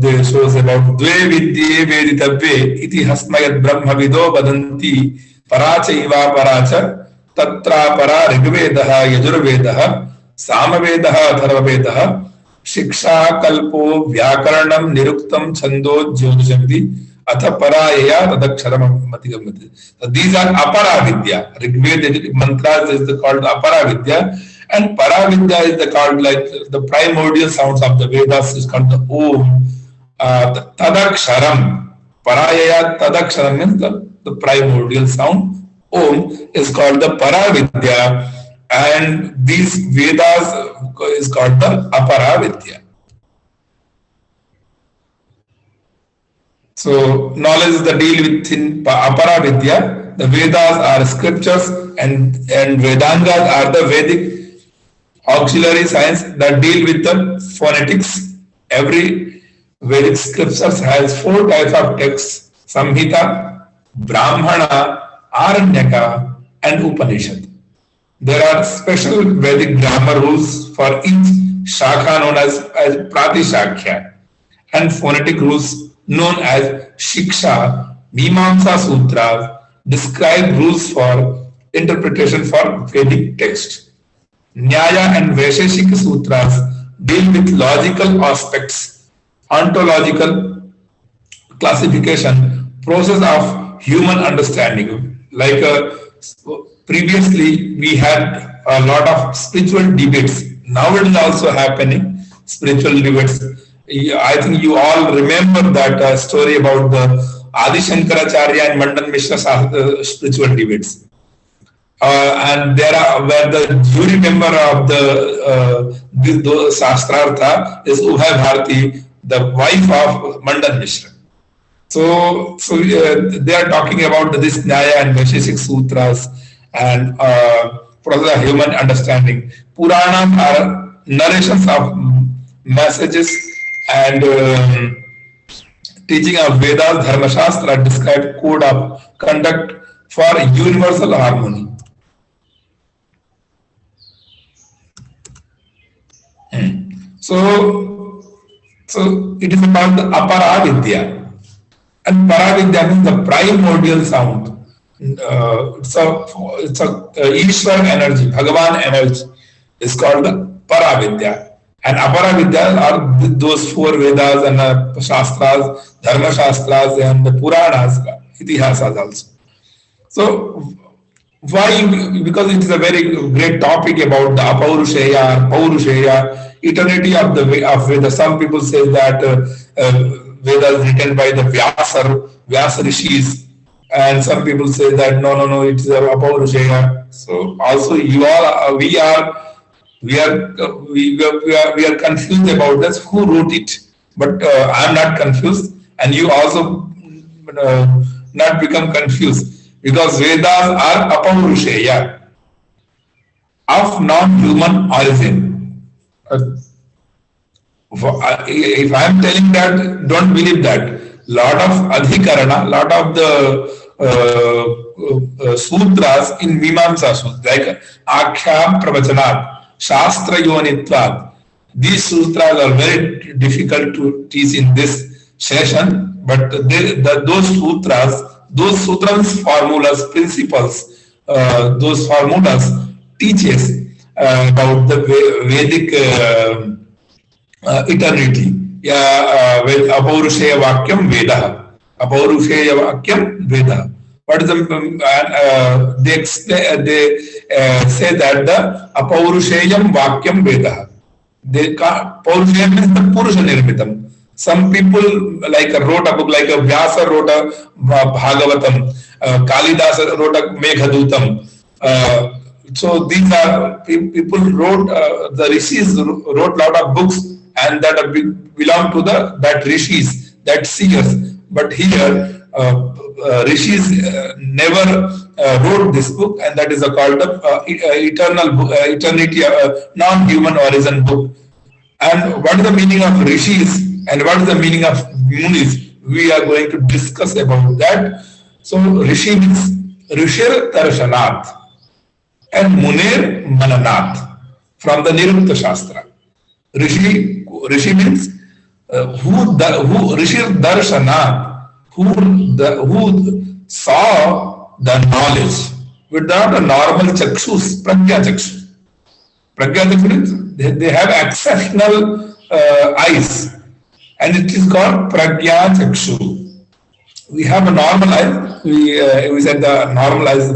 there shows about Dve Vidye Veditavye iti hasmayat Brahma Vido Vadanti Paracha Iva Paracha Tatra Para Rigvedaha Yajurvedaha Samavedaha Atharvavedaha Shiksha Kalpo Vyakaranam Niruktam Chando Jyotishamiti Atha Paraya Tadaksharam Matigamati. So these are Apara Vidya. Rigveda mantras is called Apara Vidya, and Para Vidya is called like the primordial sounds of the Vedas is called the Om. Tadaksharam. Paraya Tadaksharam means the primordial sound. Om is called the Para Vidya, and these Vedas is called the Apara Vidya. So knowledge is the deal within Apara Vidya. The Vedas are scriptures, and Vedangas are the Vedic auxiliary science that deal with the phonetics. Every Vedic scriptures has 4 types of texts: Samhita, Brahmana, Aranyaka, and Upanishad. There are special Vedic grammar rules for each shakha known as Pratishakya, and phonetic rules known as Shiksha. Mimamsa Sutras describe rules for interpretation for Vedic text. Nyaya and Vaisheshika Sutras deal with logical aspects, ontological classification, process of human understanding. Like previously we had a lot of spiritual debates. Now it is also happening, spiritual debates. I think you all remember that story about the Adi Shankaracharya and Mandan Mishra spiritual debates. And there are where the jury member of the Shastrartha is Ubhay Bharati, the wife of Mandan Mishra. So they are talking about this Nyaya and Vaisheshik Sutras and process of human understanding. Puranas are narrations of messages, and teaching of Vedas, Dharma Shastra describe code of conduct, for universal harmony. So it is about the Aparavidya. And Paravidya means the primordial sound. It's a Ishwar energy, Bhagavan energy. It's called the Paravidya. And Aparavidya are those four Vedas and Shastras, Dharma Shastras and the Puranas, Itihasas also. So why? Because it is a very great topic about the Apaurushaya, Paurushaya, eternity of the Veda. Some people say that Vedas written by the Vyasa Rishis, and some people say that no, it is Apaurushaya. So also we are confused about this. Who wrote it? But I am not confused, and you also not become confused. Because Vedas are Apaurushaya, of non-human origin. If I am telling that, don't believe that. Lot of adhikarana, lot of the sutras in Mimamsa Sutra, like Akhyam Pravachanat, Shastra Yonitvat. These sutras are very difficult to teach in this session, but those sutras, formulas, principles, those formulas teaches about the Vedic eternity. With Apaurushaya Vakyam Veda. Apaurushaya Vakyam Veda. What is the they say that the Apaurushayam Vakyam Veda. Paurushaya means the Purusha Nirmitam. Some people wrote a book like Vyasa wrote a Bhagavatam, Kalidasa wrote a Meghadutam. So these are people wrote, the rishis wrote a lot of books and that belong to that rishis, that seers. But here rishis never wrote this book, and that is called the eternity, non-human origin book. And what is the meaning of rishis? And what is the meaning of munis? We are going to discuss about that. So Rishi means Rishir Darshanat and Munir Mananat from the Nirukta Shastra. Rishi means who Rishir Darshanat, who saw the knowledge without a normal chakshus, pragya chakshu. Pragya chakshu means they have exceptional eyes. And it is called Pragya Chakshu. We have a normal eye. We said the normal eyes.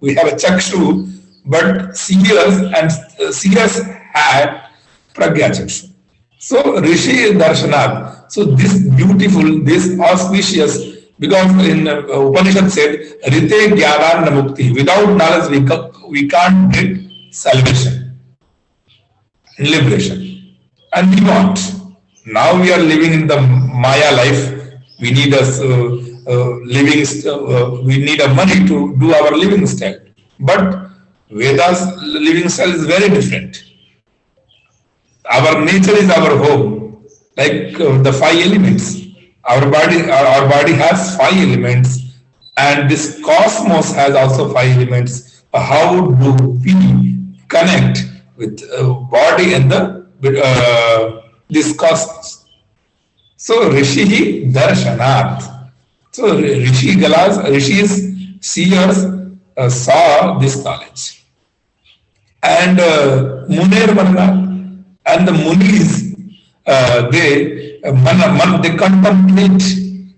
We have a Chakshu, but seers had Pragya Chakshu. So Rishi Darshanat. So this beautiful, this auspicious, because in Upanishad said, Rite Gyanan Mukti. Without knowledge, we can't get salvation and liberation. And we want. Now we are living in the Maya life. We need we need a money to do our living style. But Veda's living style is very different. Our nature is our home, like the five elements. Our body has five elements, and this cosmos has also five elements. How do we connect with body and this cosmos? So Rishi Darshanat. So Rishis, seers saw this knowledge. And Munir Mananat, and the Munis, they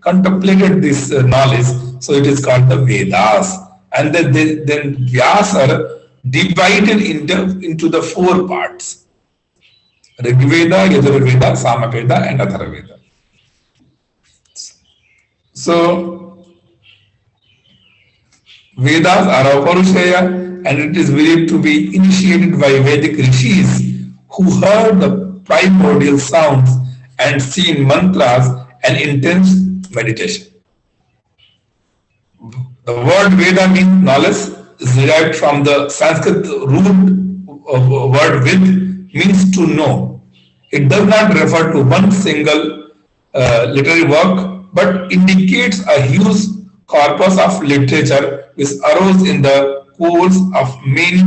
contemplated this knowledge. So it is called the Vedas. And then Vyasa divided into the four parts. Rigveda, Yajurveda, Samaveda, and Atharvaveda. So Vedas are Apaurushaya, and it is believed to be initiated by Vedic rishis who heard the primordial sounds and seen mantras and intense meditation. The word Veda means knowledge, is derived from the Sanskrit root of word Vid, means to know. It does not refer to one single literary work, but indicates a huge corpus of literature which arose in the course of many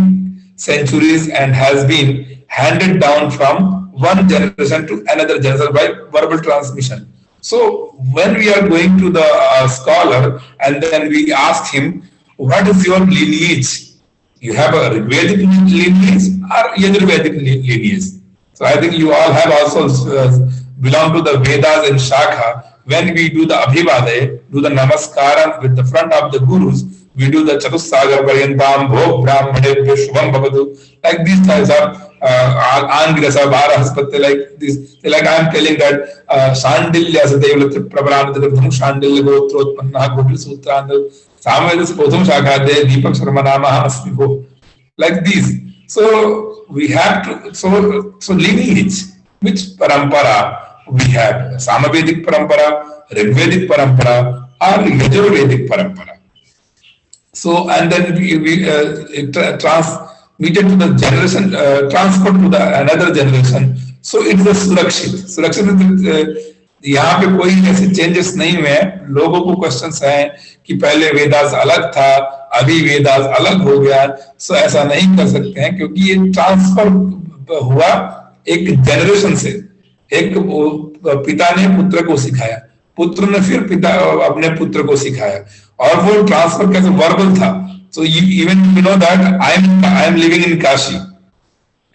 centuries and has been handed down from one generation to another generation by verbal transmission. So when we are going to the scholar and then we ask him, what is your lineage? You have a Rigvedic lineage or Yajurvedic lineage. So I think you all have also belong to the Vedas and Shakha. When we do the Abhivade, do the Namaskara with the front of the Gurus, we do the Chatussagar Paryantam, Bhog Brahmane, Shubham Bhavatu, like these types of Angirasa, Bharahaspati, like this. Like I am telling that Shandilya Sadevla Prabharanadam, Shandilya Gotrotmanna, Gopil Sutra, Samvedas Potham Shakade, Deepak Sharmanama Asmiho, like these. So we have to, so lineage, which parampara we have, Samavedic parampara, Rigvedic parampara, or Yajurvedic parampara. So, and then we transmitted to the generation, transferred to the another generation. So it is a सुरक्षित. सुरक्षित यहाँ पे कोई ऐसे changes नहीं हुए हैं. लोगों को क्वेश्चंस हैं कि पहले वेदास अलग था, अभी वेदास अलग हो गया. सो ऐसा नहीं कर सकते हैं क्योंकि ये ट्रांसफर हुआ एक जनरेशन से. एक पिता ने पुत्र को सिखाया, पुत्र ने फिर पिता अपने पुत्र को सिखाया, और वो ट्रांसफर कैसे वर्बल था. So even you know that I am living in Kashi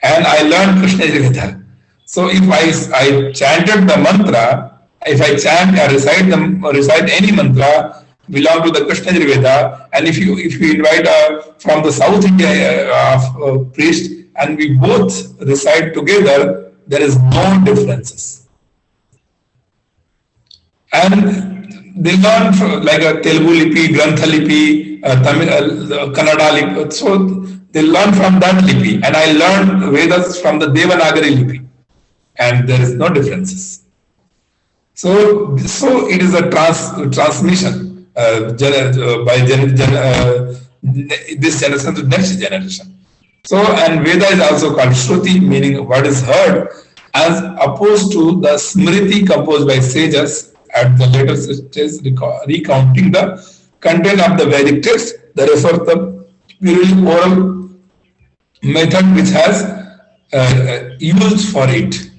and I learned Krishna Veda. So if I chanted the mantra, if I chant or recite any mantra belong to the Krishna Veda, and if you invite from the South India priest and we both recite together, there is no differences. And they learn from, like a Telugu Lipi, Grantha Lipi, Tamil, Kannada Lipi. So they learn from that Lipi, and I learned Vedas from the Devanagari Lipi, and there is no differences. So it is a transmission by this generation to next generation. So, and Veda is also called Shruti, meaning what is heard, as opposed to the Smriti composed by sages at the later stage, recounting the content of the Vedic text. They refer to the purely oral method which has used for it.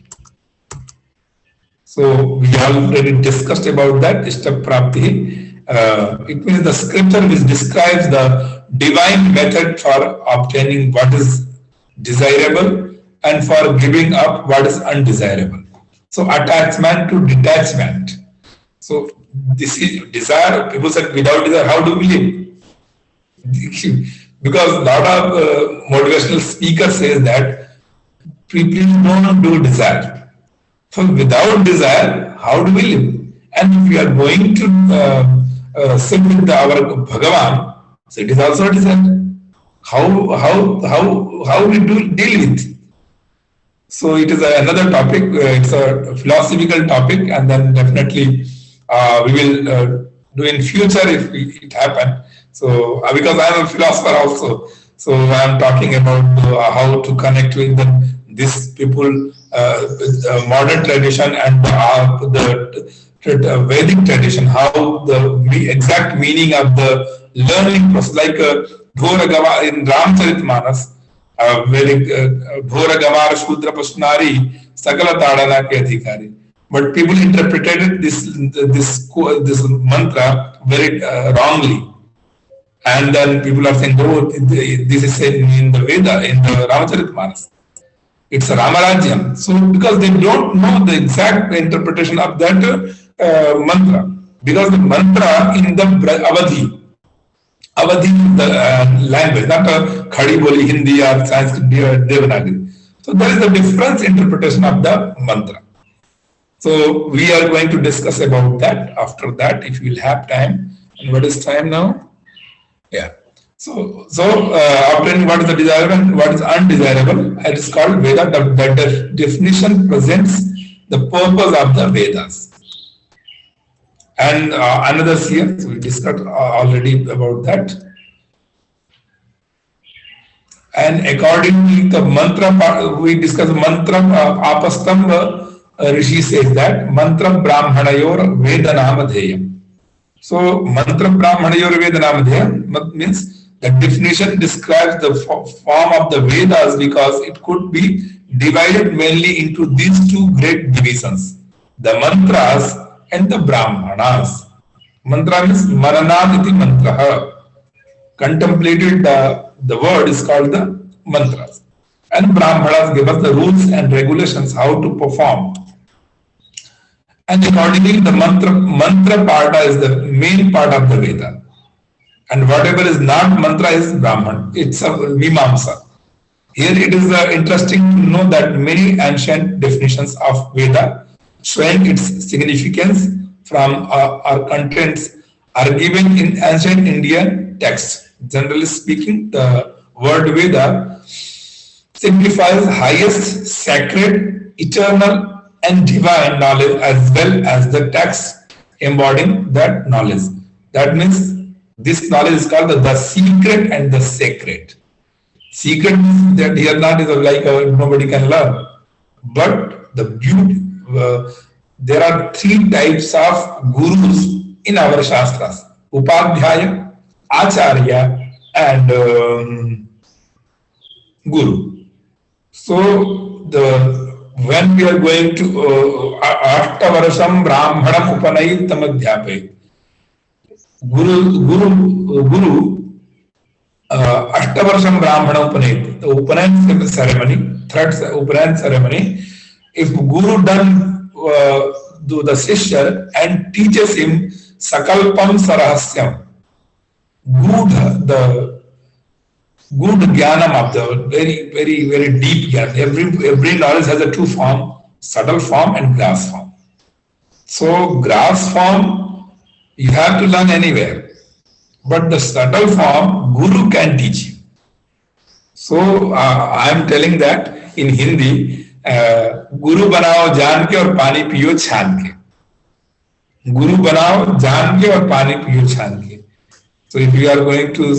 So we already discussed about that, Ishta Prapti. It means the scripture which describes the divine method for obtaining what is desirable and for giving up what is undesirable. So attachment to detachment. So this is desire. People said without desire, how do we live? Because a lot of motivational speakers say that please don't do desire. So without desire, how do we live? And if we are going to sit with our Bhagavan, so it is also a desire. How we deal with? So it is another topic. It's a philosophical topic, and then definitely we will do in future if it happen. So because I am a philosopher also, so I am talking about how to connect with these people, modern tradition and the Vedic tradition, how the exact meaning of the learning process, like Dhora Gava in Ramcharitmanas, Vedic Dhora Gavara Shudra Pashnari Sakala Tadana ke Adhikari. But people interpreted this mantra very wrongly. And then people are saying, oh, this is said in the Veda, in the Ramcharitmanas. It's a Ramarajyam. So because they don't know the exact interpretation of that mantra. Because the mantra in the Avadhi is the language, not a Khadi Boli Hindi or Sanskrit Devanagari. So there is a different interpretation of the mantra. So we are going to discuss about that after that, if you will have time. And what is time now? Yeah. So obtaining what is the desirable and what is undesirable, it is called Veda. That definition presents the purpose of the Vedas. And another here, so we discussed already about that. And accordingly, the mantra, we discussed mantra Apastam Rishi says that mantra Brahmanayor Veda Namadheyam. So mantra brahmanayor Vedanamdhyam means the definition describes the form of the Vedas because it could be divided mainly into these two great divisions, the mantras and the brahmanas. Mantra means maranaditi mantra. Contemplated the word is called the mantras. And brahmanas give us the rules and regulations how to perform. And accordingly, the mantra parta is the main part of the Veda. And whatever is not mantra is Brahman. It's a Mimamsa. Here it is interesting to know that many ancient definitions of Veda showing its significance from our contents are given in ancient Indian texts. Generally speaking, the word Veda signifies highest, sacred, eternal, and divine knowledge as well as the text embodying that knowledge. That means this knowledge is called the secret and the sacred. Secret means that here not is like nobody can learn. But the beauty, there are three types of gurus in our Shastras: Upadhyaya, Acharya, and Guru. So when we are going to Ashtavarasham Brahmanam Upanayittam Adhyapayit, Guru Ashtavarasham Brahmana Upanayit, the Upanayan ceremony, third Upanayan ceremony, if Guru done to the Shishya and teaches him Sakalpam Sarahasyam, the good jnanam of the very deep jnana. Every knowledge has a two form, subtle form and grass form. So grass form you have to learn anywhere, but the subtle form Guru can teach you. So I am telling that in Hindi, Guru banao jaan ke aur pani piyo chhan ke. Guru banao jaan ke aur pani piyo chhan ke. So if you are going to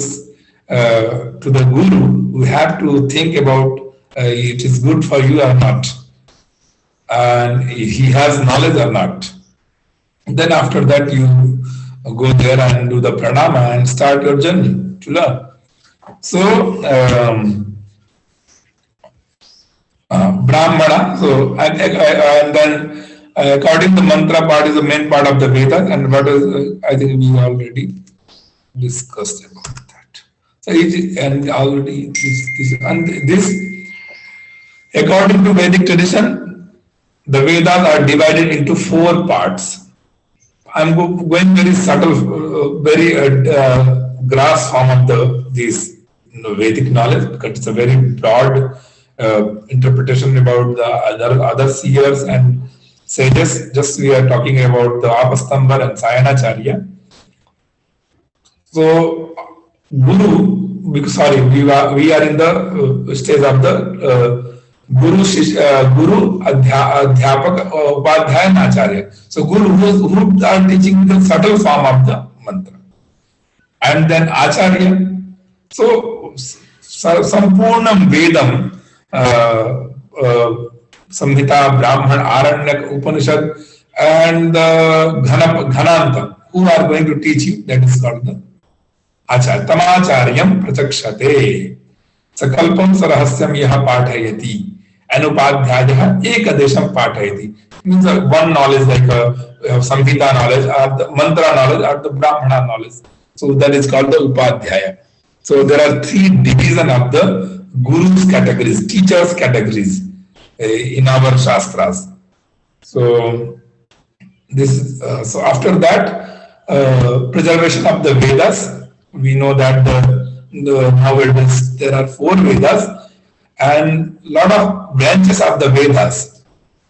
the Guru, we have to think about it is good for you or not, and he has knowledge or not. Then after that you go there and do the pranama and start your journey to learn. So Brahmana, so and then according to the mantra part is the main part of the Vedas, and what is I think we already discussed about that. So and already this according to Vedic tradition, the Vedas are divided into 4 parts. I'm going very subtle, very grass form of this Vedic knowledge, because it's a very broad interpretation about the other seers and sages. Just we are talking about the Apastambhar and Sayanacharya. So Guru, we are in the stage of the Guru, Adhyapak, Upadhyaya and Acharya. So Guru who are teaching the subtle form of the mantra. And then Acharya. So Sampurnam Vedam, Samhita, Brahman, Aranyak, Upanishad, and Ghananta, who are going to teach you, that is called the Acharya. Tamacharyam Prachakshate. Sakalpam Sarahasyam Yaha Pathayati. Anupadhyaya Ekadesham Pathayati. Means one knowledge like Samhita knowledge, or the mantra knowledge, or the Brahmana knowledge. So that is called the Upadhyaya. So there are 3 divisions of the Guru's categories, teachers' categories in our Shastras. So this so after that, preservation of the Vedas. We know that nowadays there are 4 Vedas and lot of branches of the Vedas.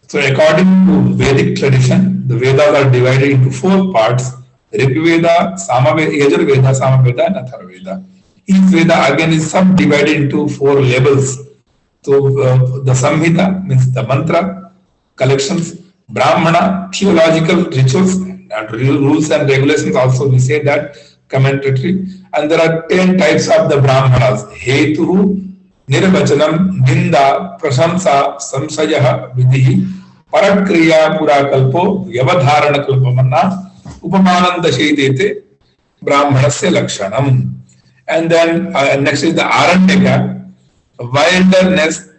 So according to Vedic tradition, the Vedas are divided into 4 parts: Rig Veda, Samaveda, Yajurveda, Samaveda, and Atharvaveda. Each Veda again is subdivided into 4 levels. So the Samhita means the mantra collections, Brahmana theological rituals and rules and regulations. Also we say that commentary, and there are 10 types of the Brahmanas: Heturu, Nirvachanam, Ninda, Prasamsa, Samsayah, Vidhi, Parakriya, Purakalpo, Vyavadharana Kalpamana, Upamanandashayite Brahmanasya Lakshanam. And then next is the Aranyaka, wilderness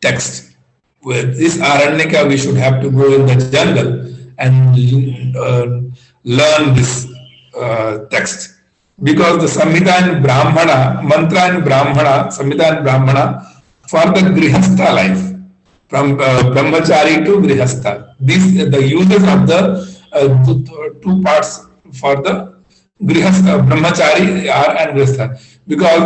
text. With this Aranyaka, we should have to go in the jungle and learn this text. Because the Samhita and Brahmana, Mantra and Brahmana, Samhita and Brahmana, for the Grihastha life, from Brahmachari to Grihastha. These the uses of the two parts for the Grihastha, Brahmachari and Grihastha. Because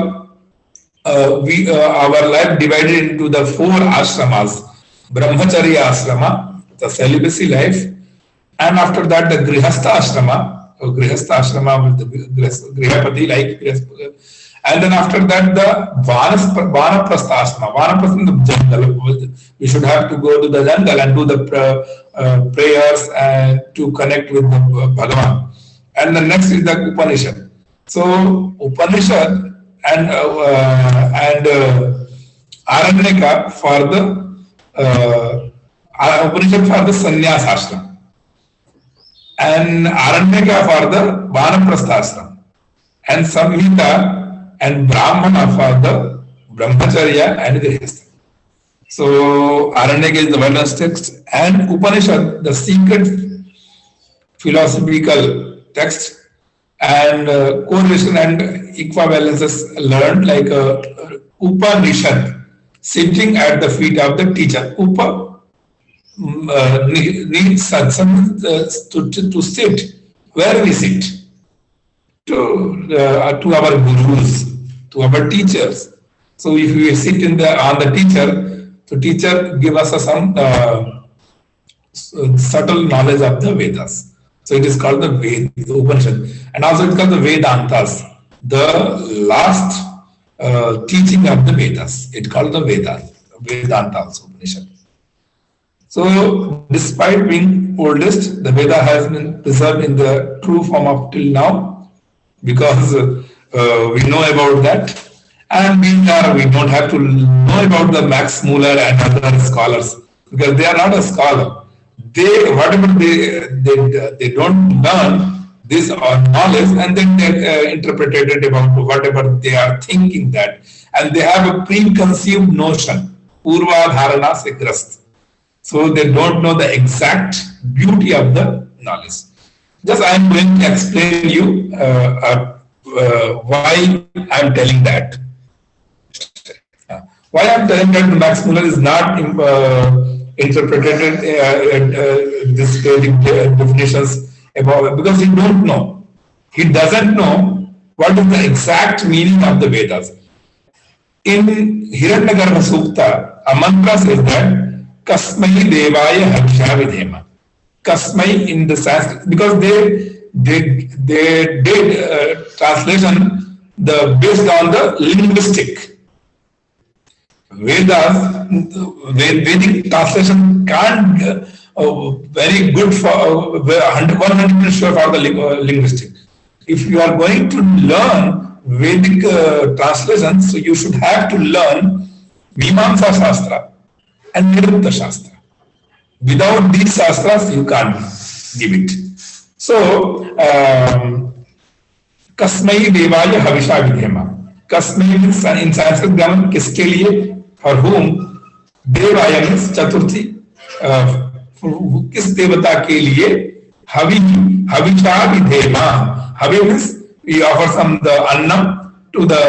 our life divided into the 4 ashramas: Brahmacharya ashrama, the celibacy life, and after that the Grihastha ashrama. Grihastha ashrama with the Grihapathi, like, and then after that the Vanaprastha ashrama. Vanaprastha in the jungle. We should have to go to the jungle and do the prayers and to connect with the Bhagavan. And the next is the Upanishad. So Upanishad and Aranyaka for the Upanishad for the Sannyas ashram, and Aranyaka for the Vanaprastha ashram, and Samhita and Brahmana for the Brahmacharya and Grihastha. So Aranyaka is the wilderness text, and Upanishad, the secret philosophical text, and correlation and equivalences learned, like Upanishad, sitting at the feet of the teacher. Upa needs to sit where we sit, to our gurus, to our teachers. So if we sit on the teacher, the teacher give us some subtle knowledge of the Vedas. So it is called the Upanishad, and also it is called the Vedantas, the last teaching of the Vedas. It is called the Vedanta also, Upanishad. So despite being oldest, the Veda has been preserved in the true form up till now, because we know about that, and we don't have to know about the Max Muller and other scholars, because they are not a scholar. Whatever they don't learn this knowledge, and then they interpreted it about whatever they are thinking that, and they have a preconceived notion, Purva Dharana se Grast. So they don't know the exact beauty of the knowledge. Just I am going to explain you why I am telling that. Why I am telling that Max Muller is not interpreted this definitions about, because he don't know. He doesn't know what is the exact meaning of the Vedas. In Hiranyagarbha Sukta, a mantra says that Kasmai Devaya Harsha Vidhema. Kasmai in the Sanskrit, because they did translation based on the linguistic. Vedic translation can't very good for 100% sure for the linguistic. If you are going to learn Vedic translations, so you should have to learn Mimamsa Shastra and Nirupta Shastra. Without these shastras, you can't give it. So, Kasmai Devaya Havisha Vidhema. Kasmai means in Sanskrit grammar, kiske liye, for whom. Devaya means Chaturthi. Kis devata ke liye? Havisha Vidhema. Havi means we offer some the annam to the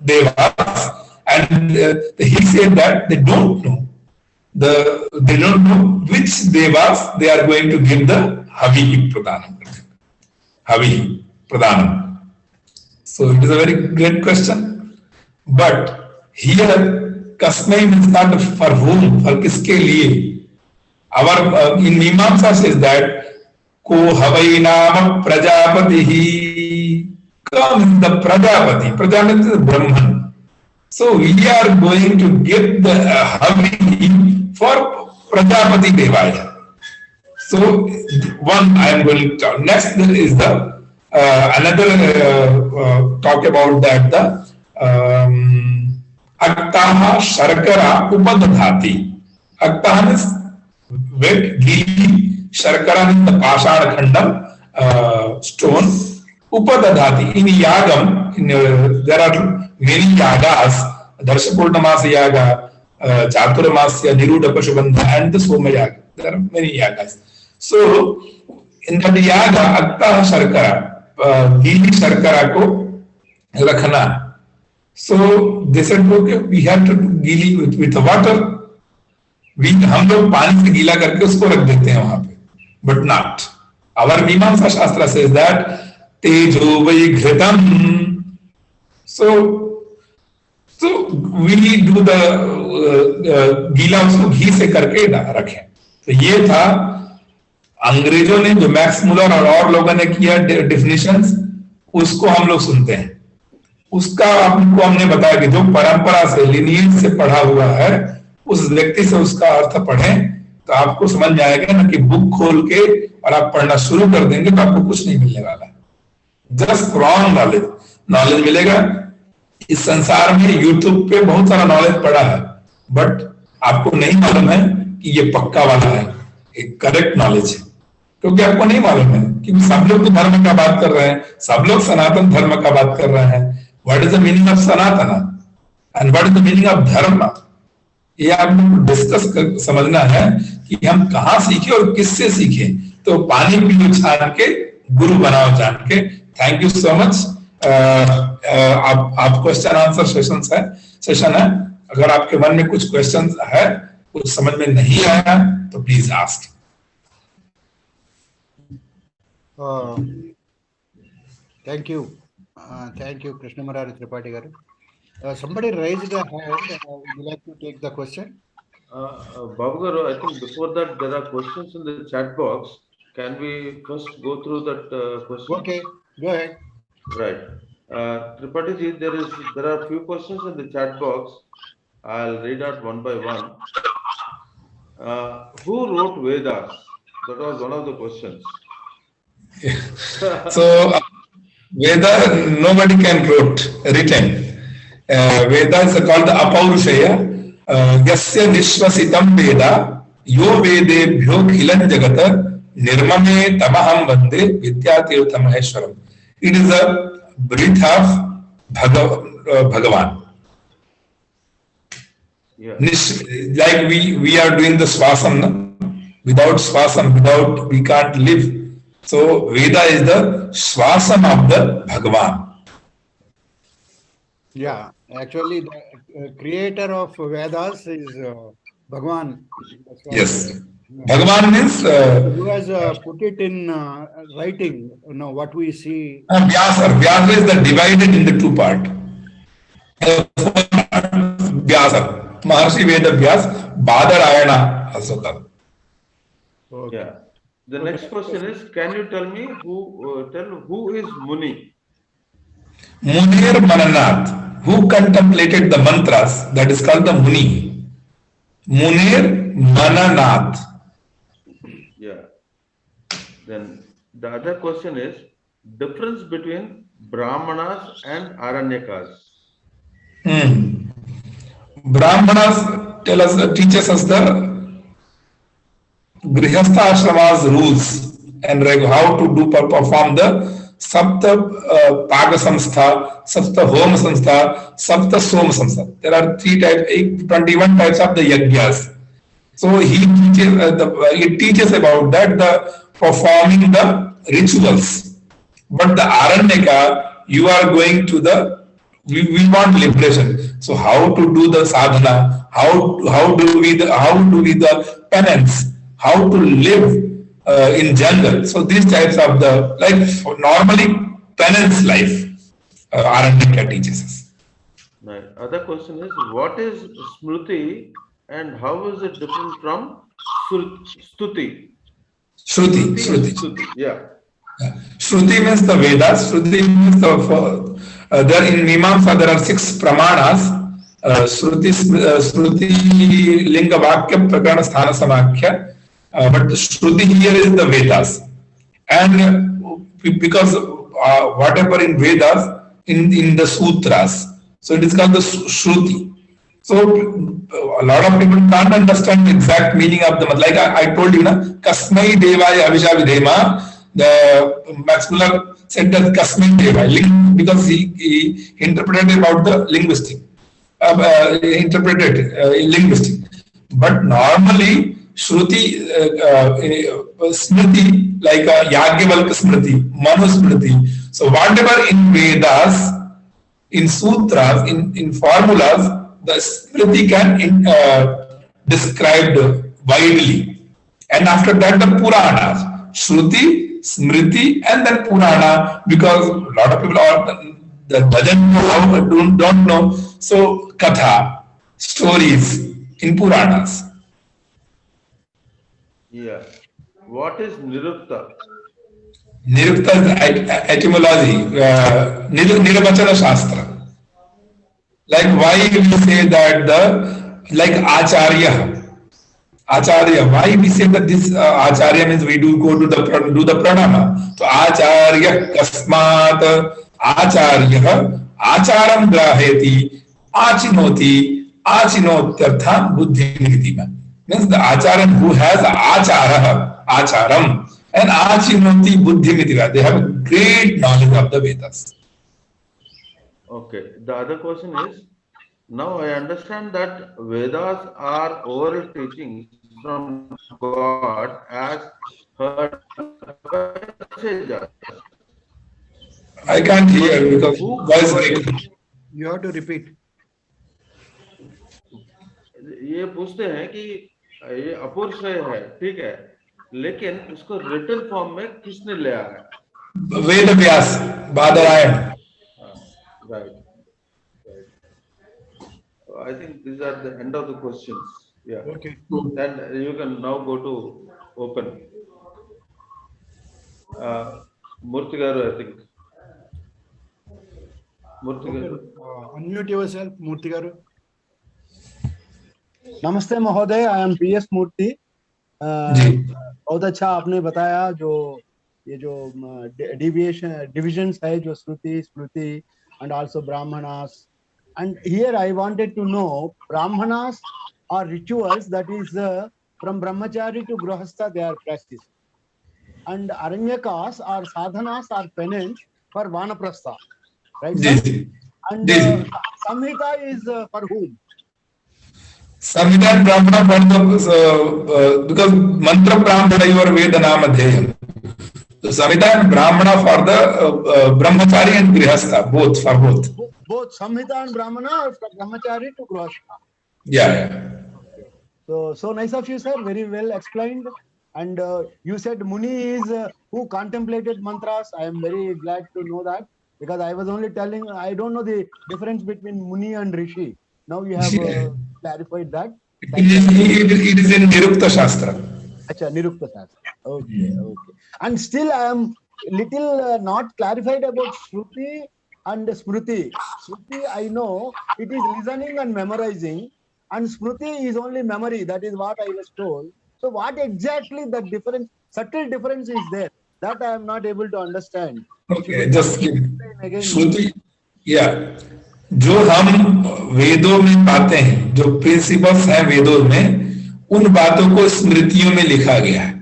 devas, and he said that they don't know. They don't know which devas they are going to give the Havi Pradhanam. Havi Pradhanam. So it is a very great question. But here, Kasmai means not for whom, for kiske liye. Our in Mimamsa says that Ko Havai Nama Prajapatihi. Ka means the Prajapati. Prajapati is the Brahman. So we are going to give the Havi for Prajapati Devaya. So one I am going to talk. Next is the another talk about that the Aktaha Sharkara Upadadhati. Aktaha is wet, ghee, Sharkara means the Pashana Khandam, stone. Upadadhati. In Yagam, there are many yagas, Darshapurnamasa Yaga, Chaturamasya, Niruda Pashubandha, and the Soma Yaga. There are many yagas. So, in that yaga, Atta Sharkara, Gili Sharkara ko rakhna. So, they said, okay, we have to do gili with water. हम लोग पानी से गीला करके उसको रख देते हैं वहां पे, but not. Our Mimamsa Shastra says that tejo vai ghritam. So we do the गीला उसको घी से करके रखें. तो ये था अंग्रेजों ने जो मैक्स मुलर और लोगों ने किया डेफिनेशंस, उसको हम लोग सुनते हैं. उसका आपको हमने बताया कि जो परंपरा से लिनियज से पढ़ा हुआ है उस व्यक्ति से उसका अर्थ पढ़ें तो आपको समझ में आएगा ना कि बुक खोल के और आप पढ़ना शुरू कर देंगे तो आपको कुछ नहीं मिलने वाला. जस्ट रॉन्ग नॉलेज मिलेगा. इस संसार में यूट्यूब पे बहुत सारा नॉलेज पड़ा है, बट आपको नहीं मालूम है कि ये पक्का वाला है, एक करेक्ट नॉलेज है, क्योंकि आपको नहीं मालूम है. क्योंकि सब लोग तो धर्म का बात कर रहे हैं, सब लोग सनातन धर्म का बात कर रहे हैं. What is the meaning of Sanatana and what is the meaning of dharma? ये आपको डिस्कस समझना है कि हम कहाँ सीखे और किससे सीखे. तो पानी पी छान के गुरु बनाओ जान के. Thank you so much. आप क्वेश्चन आंसर सेशन है. अगर आपके मन में कुछ क्वेश्चन है, कुछ समझ में नहीं आया तो please ask. Thank you. Thank you, Krishna Murari Tripathi garu. Somebody raised a hand. Would you like to take the question? Babu garu, I think before that there are questions in the chat box. Can we first go through that question? Okay, go ahead. Right. Tripathi ji, there are few questions in the chat box. I'll read out one by one. Who wrote Vedas? That was one of the questions. So Veda, nobody can written. Veda is called the Apaurushaya. Yasya nishvasitam Veda, yo vedebhyo khilan jagata, nirmame tamaham vande vidyatirtha maheshwaram. It is a breath of Bhagavan. Yeah. Like we are doing the swasam, no? Without swasam, we can't live. So Veda is the swasam of the Bhagavan. Yeah, actually the creator of Vedas is Bhagavan. Yes. Bhagavan means who has put it in writing, what we see. Vyasa is the divided into two parts. Vyasa, Maharshi Veda Vyas, Badarayana also called. Okay. Yeah. The next question is, can you tell me who is Muni? Munir Mananath, who contemplated the mantras, that is called the Muni. Munir Mananath. Yeah. Then the other question is, difference between Brahmanas and Aranyakas. Brahmanas teaches us the Grihastha Ashrama's rules and how to perform the Sapta Paga Samstha, Sapta Homa Samstha, Sapta Soma Samstha. There are 21 types of the Yagyas. So it teaches about that, the performing the rituals. But the Aranyaka, you are going to we want liberation. So how to do the sadhana? How do we the penance? How to live in jungle. So these types of normally penance life, Aranyaka teaches us. Right. Other question is, what is Smruti and how is it different from Stuti? Shruti. Yeah. Shruti means the Vedas. Shruti means there in Mimamsa there are 6 pramanas. Shruti Linga Vakya Prakarana Sthana Samakhya. But Shruti here is the Vedas. And because whatever in Vedas, in the sutras, so it is called the Shruti. So a lot of people can't understand the exact meaning of the like I told you, na Kasmai Devaya Avisha Vidhema, the Maxwell said that Kasmai Devaya, because he interpreted about the linguistic, interpreted linguistic. But normally, Shruti, Smriti, like Yagyavalkya Smriti, Manu Smriti. So whatever in Vedas, in sutras, in formulas, the Smriti can described widely. And after that, the Puranas, Shruti, Smriti, and then Purana, because a lot of people are the don't know. So Katha, stories in Puranas. Yeah. What is Nirukta? Nirukta is etymology, Nirvachana Shastra. Like why we say that like Acharya, why we say that this Acharya means we do go to the pranama. So Acharya Kasmat Acharya Acharam Graheti Achinotyartha Buddhi Nitima. Means the Acharya who has Acharam and Achinoti Buddhi Nitiva. They have great knowledge of the Vedas. Okay. The other question is, now I understand that Vedas are oral teachings from God as heard by sages. I can't hear because Who voice provided? breaking. You have to repeat. ये पूछते हैं कि ये अपुरुषय है, ठीक है, लेकिन इसको रिटन फॉर्म में किसने लिया है? Ved Vyas, Badarayan. Right. I think these are the end of the questions. Yeah. Okay. Then you can now go to open. Murti garu, I think. Murti garu. Unmute yourself, Murti garu. नमस्ते महोदय, I am PS मूर्ति। बहुत अच्छा आपने बताया जो ये जो divisions है जो shruti smriti and also Brahmanas, and here I wanted to know Brahmanas are rituals that is from brahmachari to grihastha they are practice, and Aranyakas are sadhanas are penance for vanaprastha, right sir? And Samhita is for whom? Samhita and Brahmana for the because mantra Brahmana your Veda Nama Dhyayam. So Samhita and Brahmana for the Brahmachari and Grihastha, both for both. Both Samhita and Brahmana are from Brahmachari to Grihastha. Yeah. So nice of you, sir. Very well explained. And you said Muni is who contemplated mantras. I am very glad to know that, because I was only telling I don't know the difference between Muni and Rishi. Now you have clarified that. It is in Nirukta Shastra. Acha, Nirukta Shastra. Okay. And still I am little not clarified about Shruti and Smriti. Shruti, I know it is listening and memorizing, and Smriti is only memory. That is what I was told. So what exactly the difference, subtle difference is there? That I am not able to understand. Okay, just Shruti. Yeah. जो हम वेदों में पाते हैं, जो principles हैं वेदों में, उन बातों को स्मृतियों में लिखा गया है।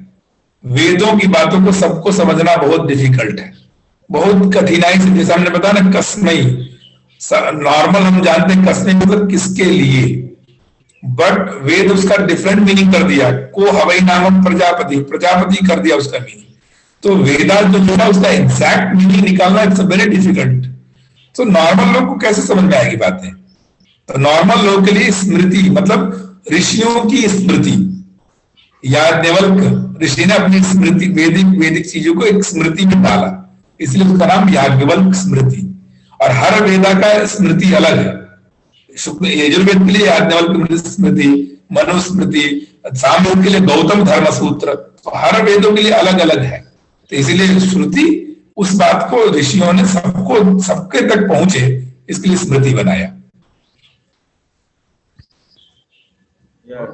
वेदों की बातों को सबको समझना बहुत डिफिकल्ट है, बहुत कठिनाई से। जैसे हमने बताया ना कस्मई, नॉर्मल हम जानते हैं कस्मई मतलब किसके लिए, बट वेद उसका डिफरेंट मीनिंग कर दिया। को हवई नामक प्रजापति कर दिया उसका मीनिंग। तो वेदा जो था उसका एग्जैक्ट मीनिंग निकालना इट्स वेरी डिफिकल्ट। तो नॉर्मल लोग को कैसे समझ में आएगी बातें? तो नॉर्मल लोग के लिए स्मृति मतलब ऋषियों की स्मृति, याज्ञवल्क्य ऋषि ने अपनी स्मृति वैदिक चीजों को एक स्मृति में डाला, इसलिए उसका नाम याज्ञवल्क्य स्मृति। और हर वेदा का स्मृति अलग है। शुक्ल यजुर्वेद के लिए याज्ञवल्क्य स्मृति, मनुस्मृति, सामवेद के लिए गौतम धर्म सूत्र, तो हर वेदों के लिए अलग अलग है। तो इसीलिए श्रुति उस बात को ऋषियों ने सबके तक पहुंचे, इसके लिए स्मृति बनाया। Yeah.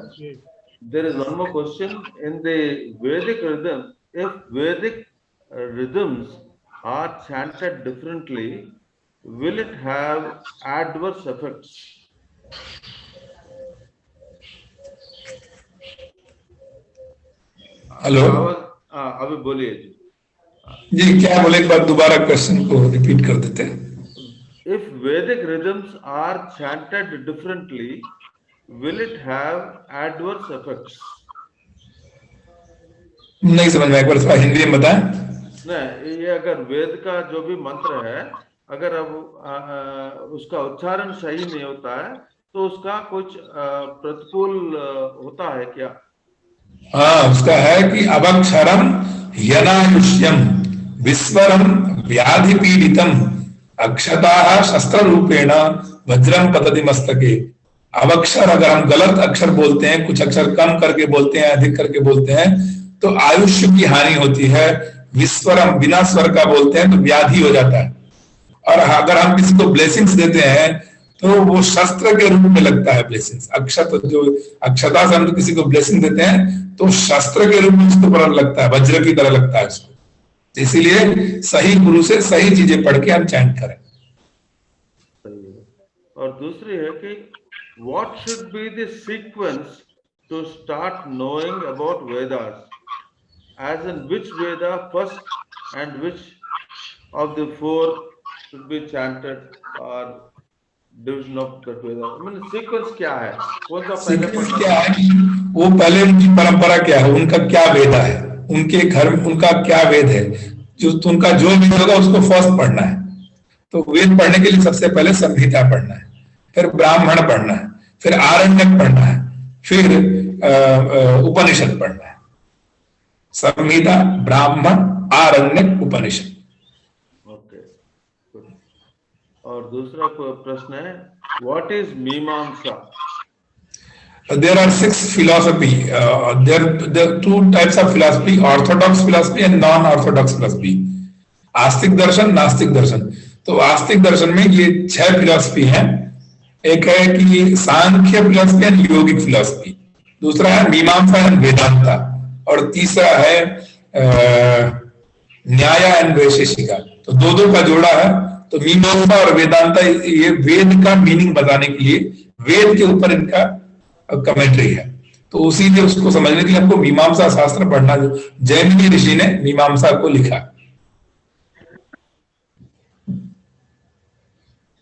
There is one more question. In the Vedic rhythm, if Vedic rhythms are chanted differently, will it have adverse effects? Hello अभी बोलिए जी, क्या बोले, एक बार दोबारा क्वेश्चन को रिपीट कर देते हैं. If Vedic rhythms are chanted differently, will it have adverse effects? नहीं समझ में, एक बार थोड़ा हिंदी में बताएं. नहीं, ये अगर वेद का जो भी मंत्र है, अगर अब उसका उच्चारण सही नहीं होता है, तो उसका कुछ प्रतिकूल होता है क्या? हाँ, उसका है कि अवक्षरम यनायुष्यम विस्वरम व्याधि पीड़ितम अक्षताः शस्त्र रूपेण वज्रम पतति मस्तके. अवक्षर, अगर हम गलत अक्षर बोलते हैं, कुछ अक्षर कम करके बोलते हैं, अधिक करके बोलते हैं, तो आयुष्य की हानि होती है. विस्वरम, बिना स्वर का बोलते हैं तो व्याधि हो जाता है. और अगर हम किसी को ब्लेसिंग्स देते हैं तो वो शस्त्र के रूप में लगता है. ब्लेसिंग्स, अक्षत जो अक्षता से हम किसी को ब्लेसिंग देते हैं तो शस्त्र के रूप में उसके ऊपर लगता है, वज्र की तरह लगता है उसको. इसीलिए सही गुरु से सही चीजें पढ़ के हम चैंट करें. और दूसरी है कि what should be the sequence to start knowing about Vedas, as in which Veda first and which of the four should be chanted or division of the Veda. I mean, sequence क्या है, कौन सा पहले sequence पढ़ना क्या है कि वो पहले उनकी परंपरा क्या है, उनका क्या वेदा है, उनके घर में उनका क्या वेद है, जो उनका जो वेद होगा उसको फर्स्ट पढ़ना है. तो वेद पढ़ने के लिए सबसे पहले संहिता पढ़ना है, फिर ब्राह्मण पढ़ना है, फिर आरण्यक पढ़ना है, फिर उपनिषद पढ़ना है. संहिता, ब्राह्मण, आरण्यक, उपनिषद. ओके. और दूसरा प्रश्न है, व्हाट इज मीमांसा? There are 6 philosophy. There are 2 types of philosophy: orthodox philosophy and non-orthodox philosophy. आस्तिक दर्शन, नास्तिक दर्शन. तो आस्तिक दर्शन में ये 6 फिलॉसफी हैं. एक है कि सांख्य फिलॉसफी एंड योगिक फिलॉसफी, दूसरा है मीमांसा एंड वेदांता, और तीसरा है न्याय एंड वैशेषिका. तो दो का जोड़ा है. तो मीमांसा और वेदांता ये वेद का मीनिंग बताने के लिए, वेद के ऊपर इनका कमेंट्री है. तो उसी लिए उसको समझने के लिए हमको मीमांसा शास्त्र पढ़ना. जैमिनी ऋषि ने मीमांसा को लिखा.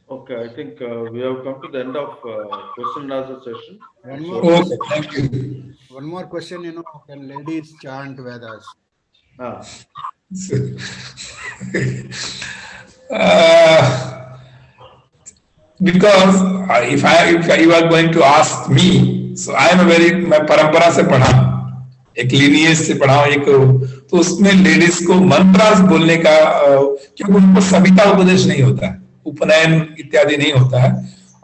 Okay, I think we have come to the end of question and answer session. Okay, thank you. One more question, can ladies chant Vedas? Because if you are going to ask me, so I am मैं परंपरा से पढ़ा, एक lineage से पढ़ा हूं, एक तो उसमें लेडीज को मंत्रास बोलने का, क्योंकि उनको सविता उपदेश नहीं होता है, उपनयन इत्यादि नहीं होता है,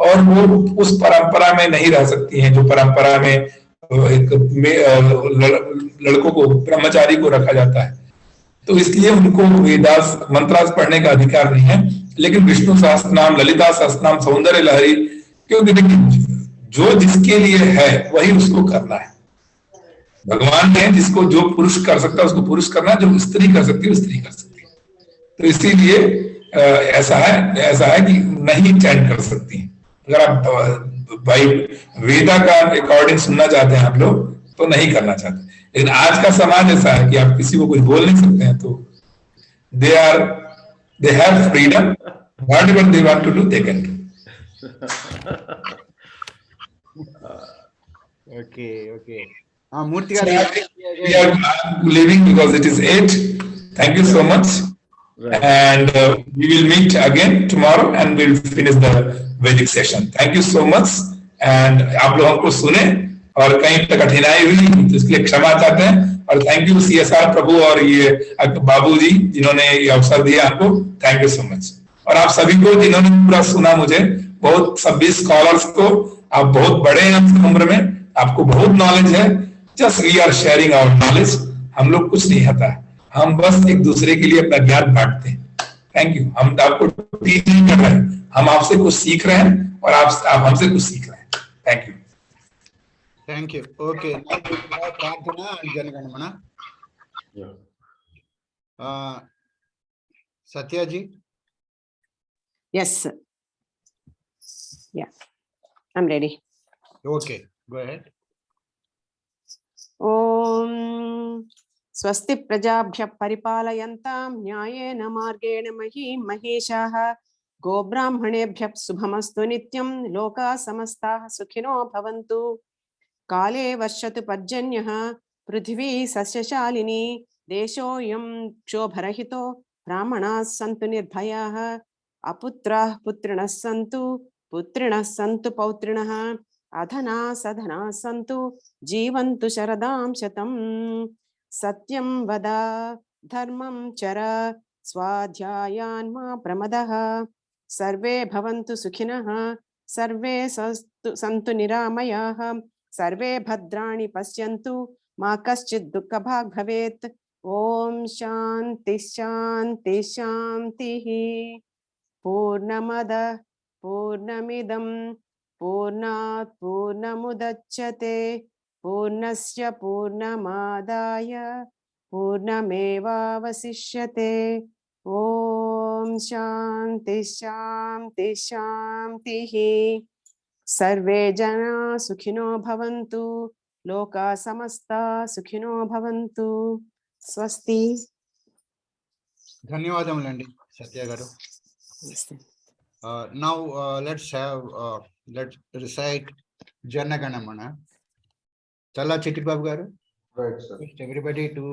और वो उस परंपरा में नहीं रह सकती हैं जो परंपरा में एक लड़कों को, ब्रह्मचारी को रखा जाता है. तो इसलिए उनको वेदास मंत्रास पढ़ने का अधिकार नहीं है. लेकिन विष्णु सहस्त्र नाम, ललिता सहस्त्र नाम, सौंदर्य लहरी, क्योंकि जो जिसके लिए है वही उसको करना है. भगवान ने जिसको जो पुरुष कर सकता है उसको पुरुष करना, जो स्त्री कर सकती है वो स्त्री कर सकती है. तो इसीलिए ऐसा है कि नहीं चैंट कर सकती. अगर आप भाई वेदा का अकॉर्डिंग सुनना चाहते हैं आप लोग, तो नहीं करना चाहते. लेकिन आज का समाज ऐसा है कि आप किसी को कुछ बोल नहीं सकते हैं. तो they have freedom, whatever they want to do they can do. Okay. Murthy So garu, we are leaving because it is 8. Thank you so much. Right. And we will meet again tomorrow and we'll finish the Vedic session. Thank you so much. And आप लोगों को सुने और कहीं पे कठिनाई हुई तो इसके लिए क्षमा चाहते हैं. और थैंक यू CSR प्रभु और ये बाबू जी जिन्होंने ये अवसर दिया हमको. Thank you so much. और आप सभी को जिन्होंने पूरा सुना, मुझे बहुत 26 स्कॉलर्स को, आप बहुत बड़े हैं उम्र में, आपको बहुत नॉलेज है. Just we are sharing our knowledge. हम लोग कुछ नहीं आता है, हम बस एक दूसरे के लिए अपना ज्ञान बांटते हैं. Thank you. हम आपको टीच नहीं कर रहे हैं, हम आपसे कुछ सीख रहे हैं और आप हमसे कुछ सीख रहे हैं. Thank you. Thank you. Okay. Now we will have Prarthana and Janaganamana. Yeah. Satya ji. Yes, sir. Yeah, I'm ready. Okay. Go ahead. Om स्वस्ति प्रजाभ्यः परिपालयन्तां न्यायेन मार्गेण महीं महिषाः गोब्राह्मणेभ्यः शुभमस्तु नित्यं लोकाः समस्ताः सुखिनो भवन्तु काले वर्षतु पर्जन्यः पृथिवी सस्यशालिनी देशोऽयं क्षोभरहितो ब्राह्मणाः सन्तु निर्भयाः अपुत्राः पुत्रिणः सन्तु पुत्रिणः सन्तु पौत्रिणः अधनाः सधनाः सन्तु जीवन्तु शरदां शतम् सत्यं वद धर्मं चर स्वाध्यायान् मा प्रमदः सर्वे भवन्तु सुखिनः सर्वे सन्तु निरामयाः सर्वे भद्राणि पश्यन्तु मा कश्चित् दुःखभाग् भवेत् ॐ शान्ति शान्ति शान्तिः पूर्णमद पूर्णमिदं पूर्णात् पूर्णमुदच्यते पूर्णस्य पूर्णमादाय पूर्णमेवावशिष्यते ॐ शान्ति शान्ति शान्तिः सर्वे जना सुखिनो भवन्तु लोका समस्ता सुखिनो भवन्तु स्वस्ति ధన్యవాదములండి సత్య గారు. Now let's recite Janaganamana. Chala Chittibabu garu. Right, sir. Everybody to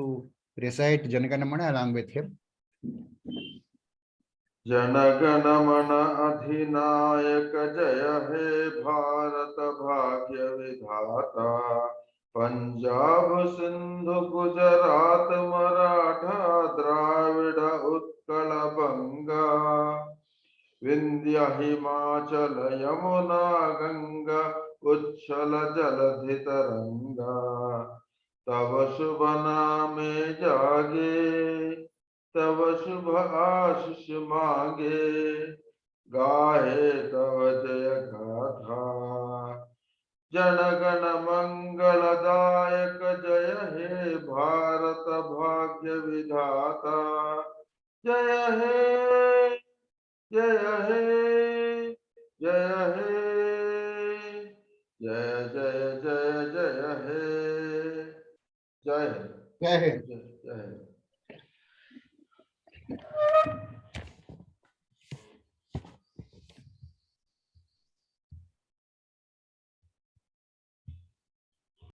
recite Janaganamana along with him. Jana Gana Mana अधिनायक जय हे भारत भाग्य विधाता पंजाब सिंधु गुजरात मराठा द्राविड़ उत्कल बंगा विंध्य हिमाचल यमुना गंगा उच्छल जलधि तरंगा तव शुभ नामे जागे तव शुभ आशीष मांगे गाहे तव जय गाथा जनगण मंगलदायक जय हे भारत भाग्य विधाता जय हे जय हे जय हे जय जय जय जय हे जय जय हे. जय जय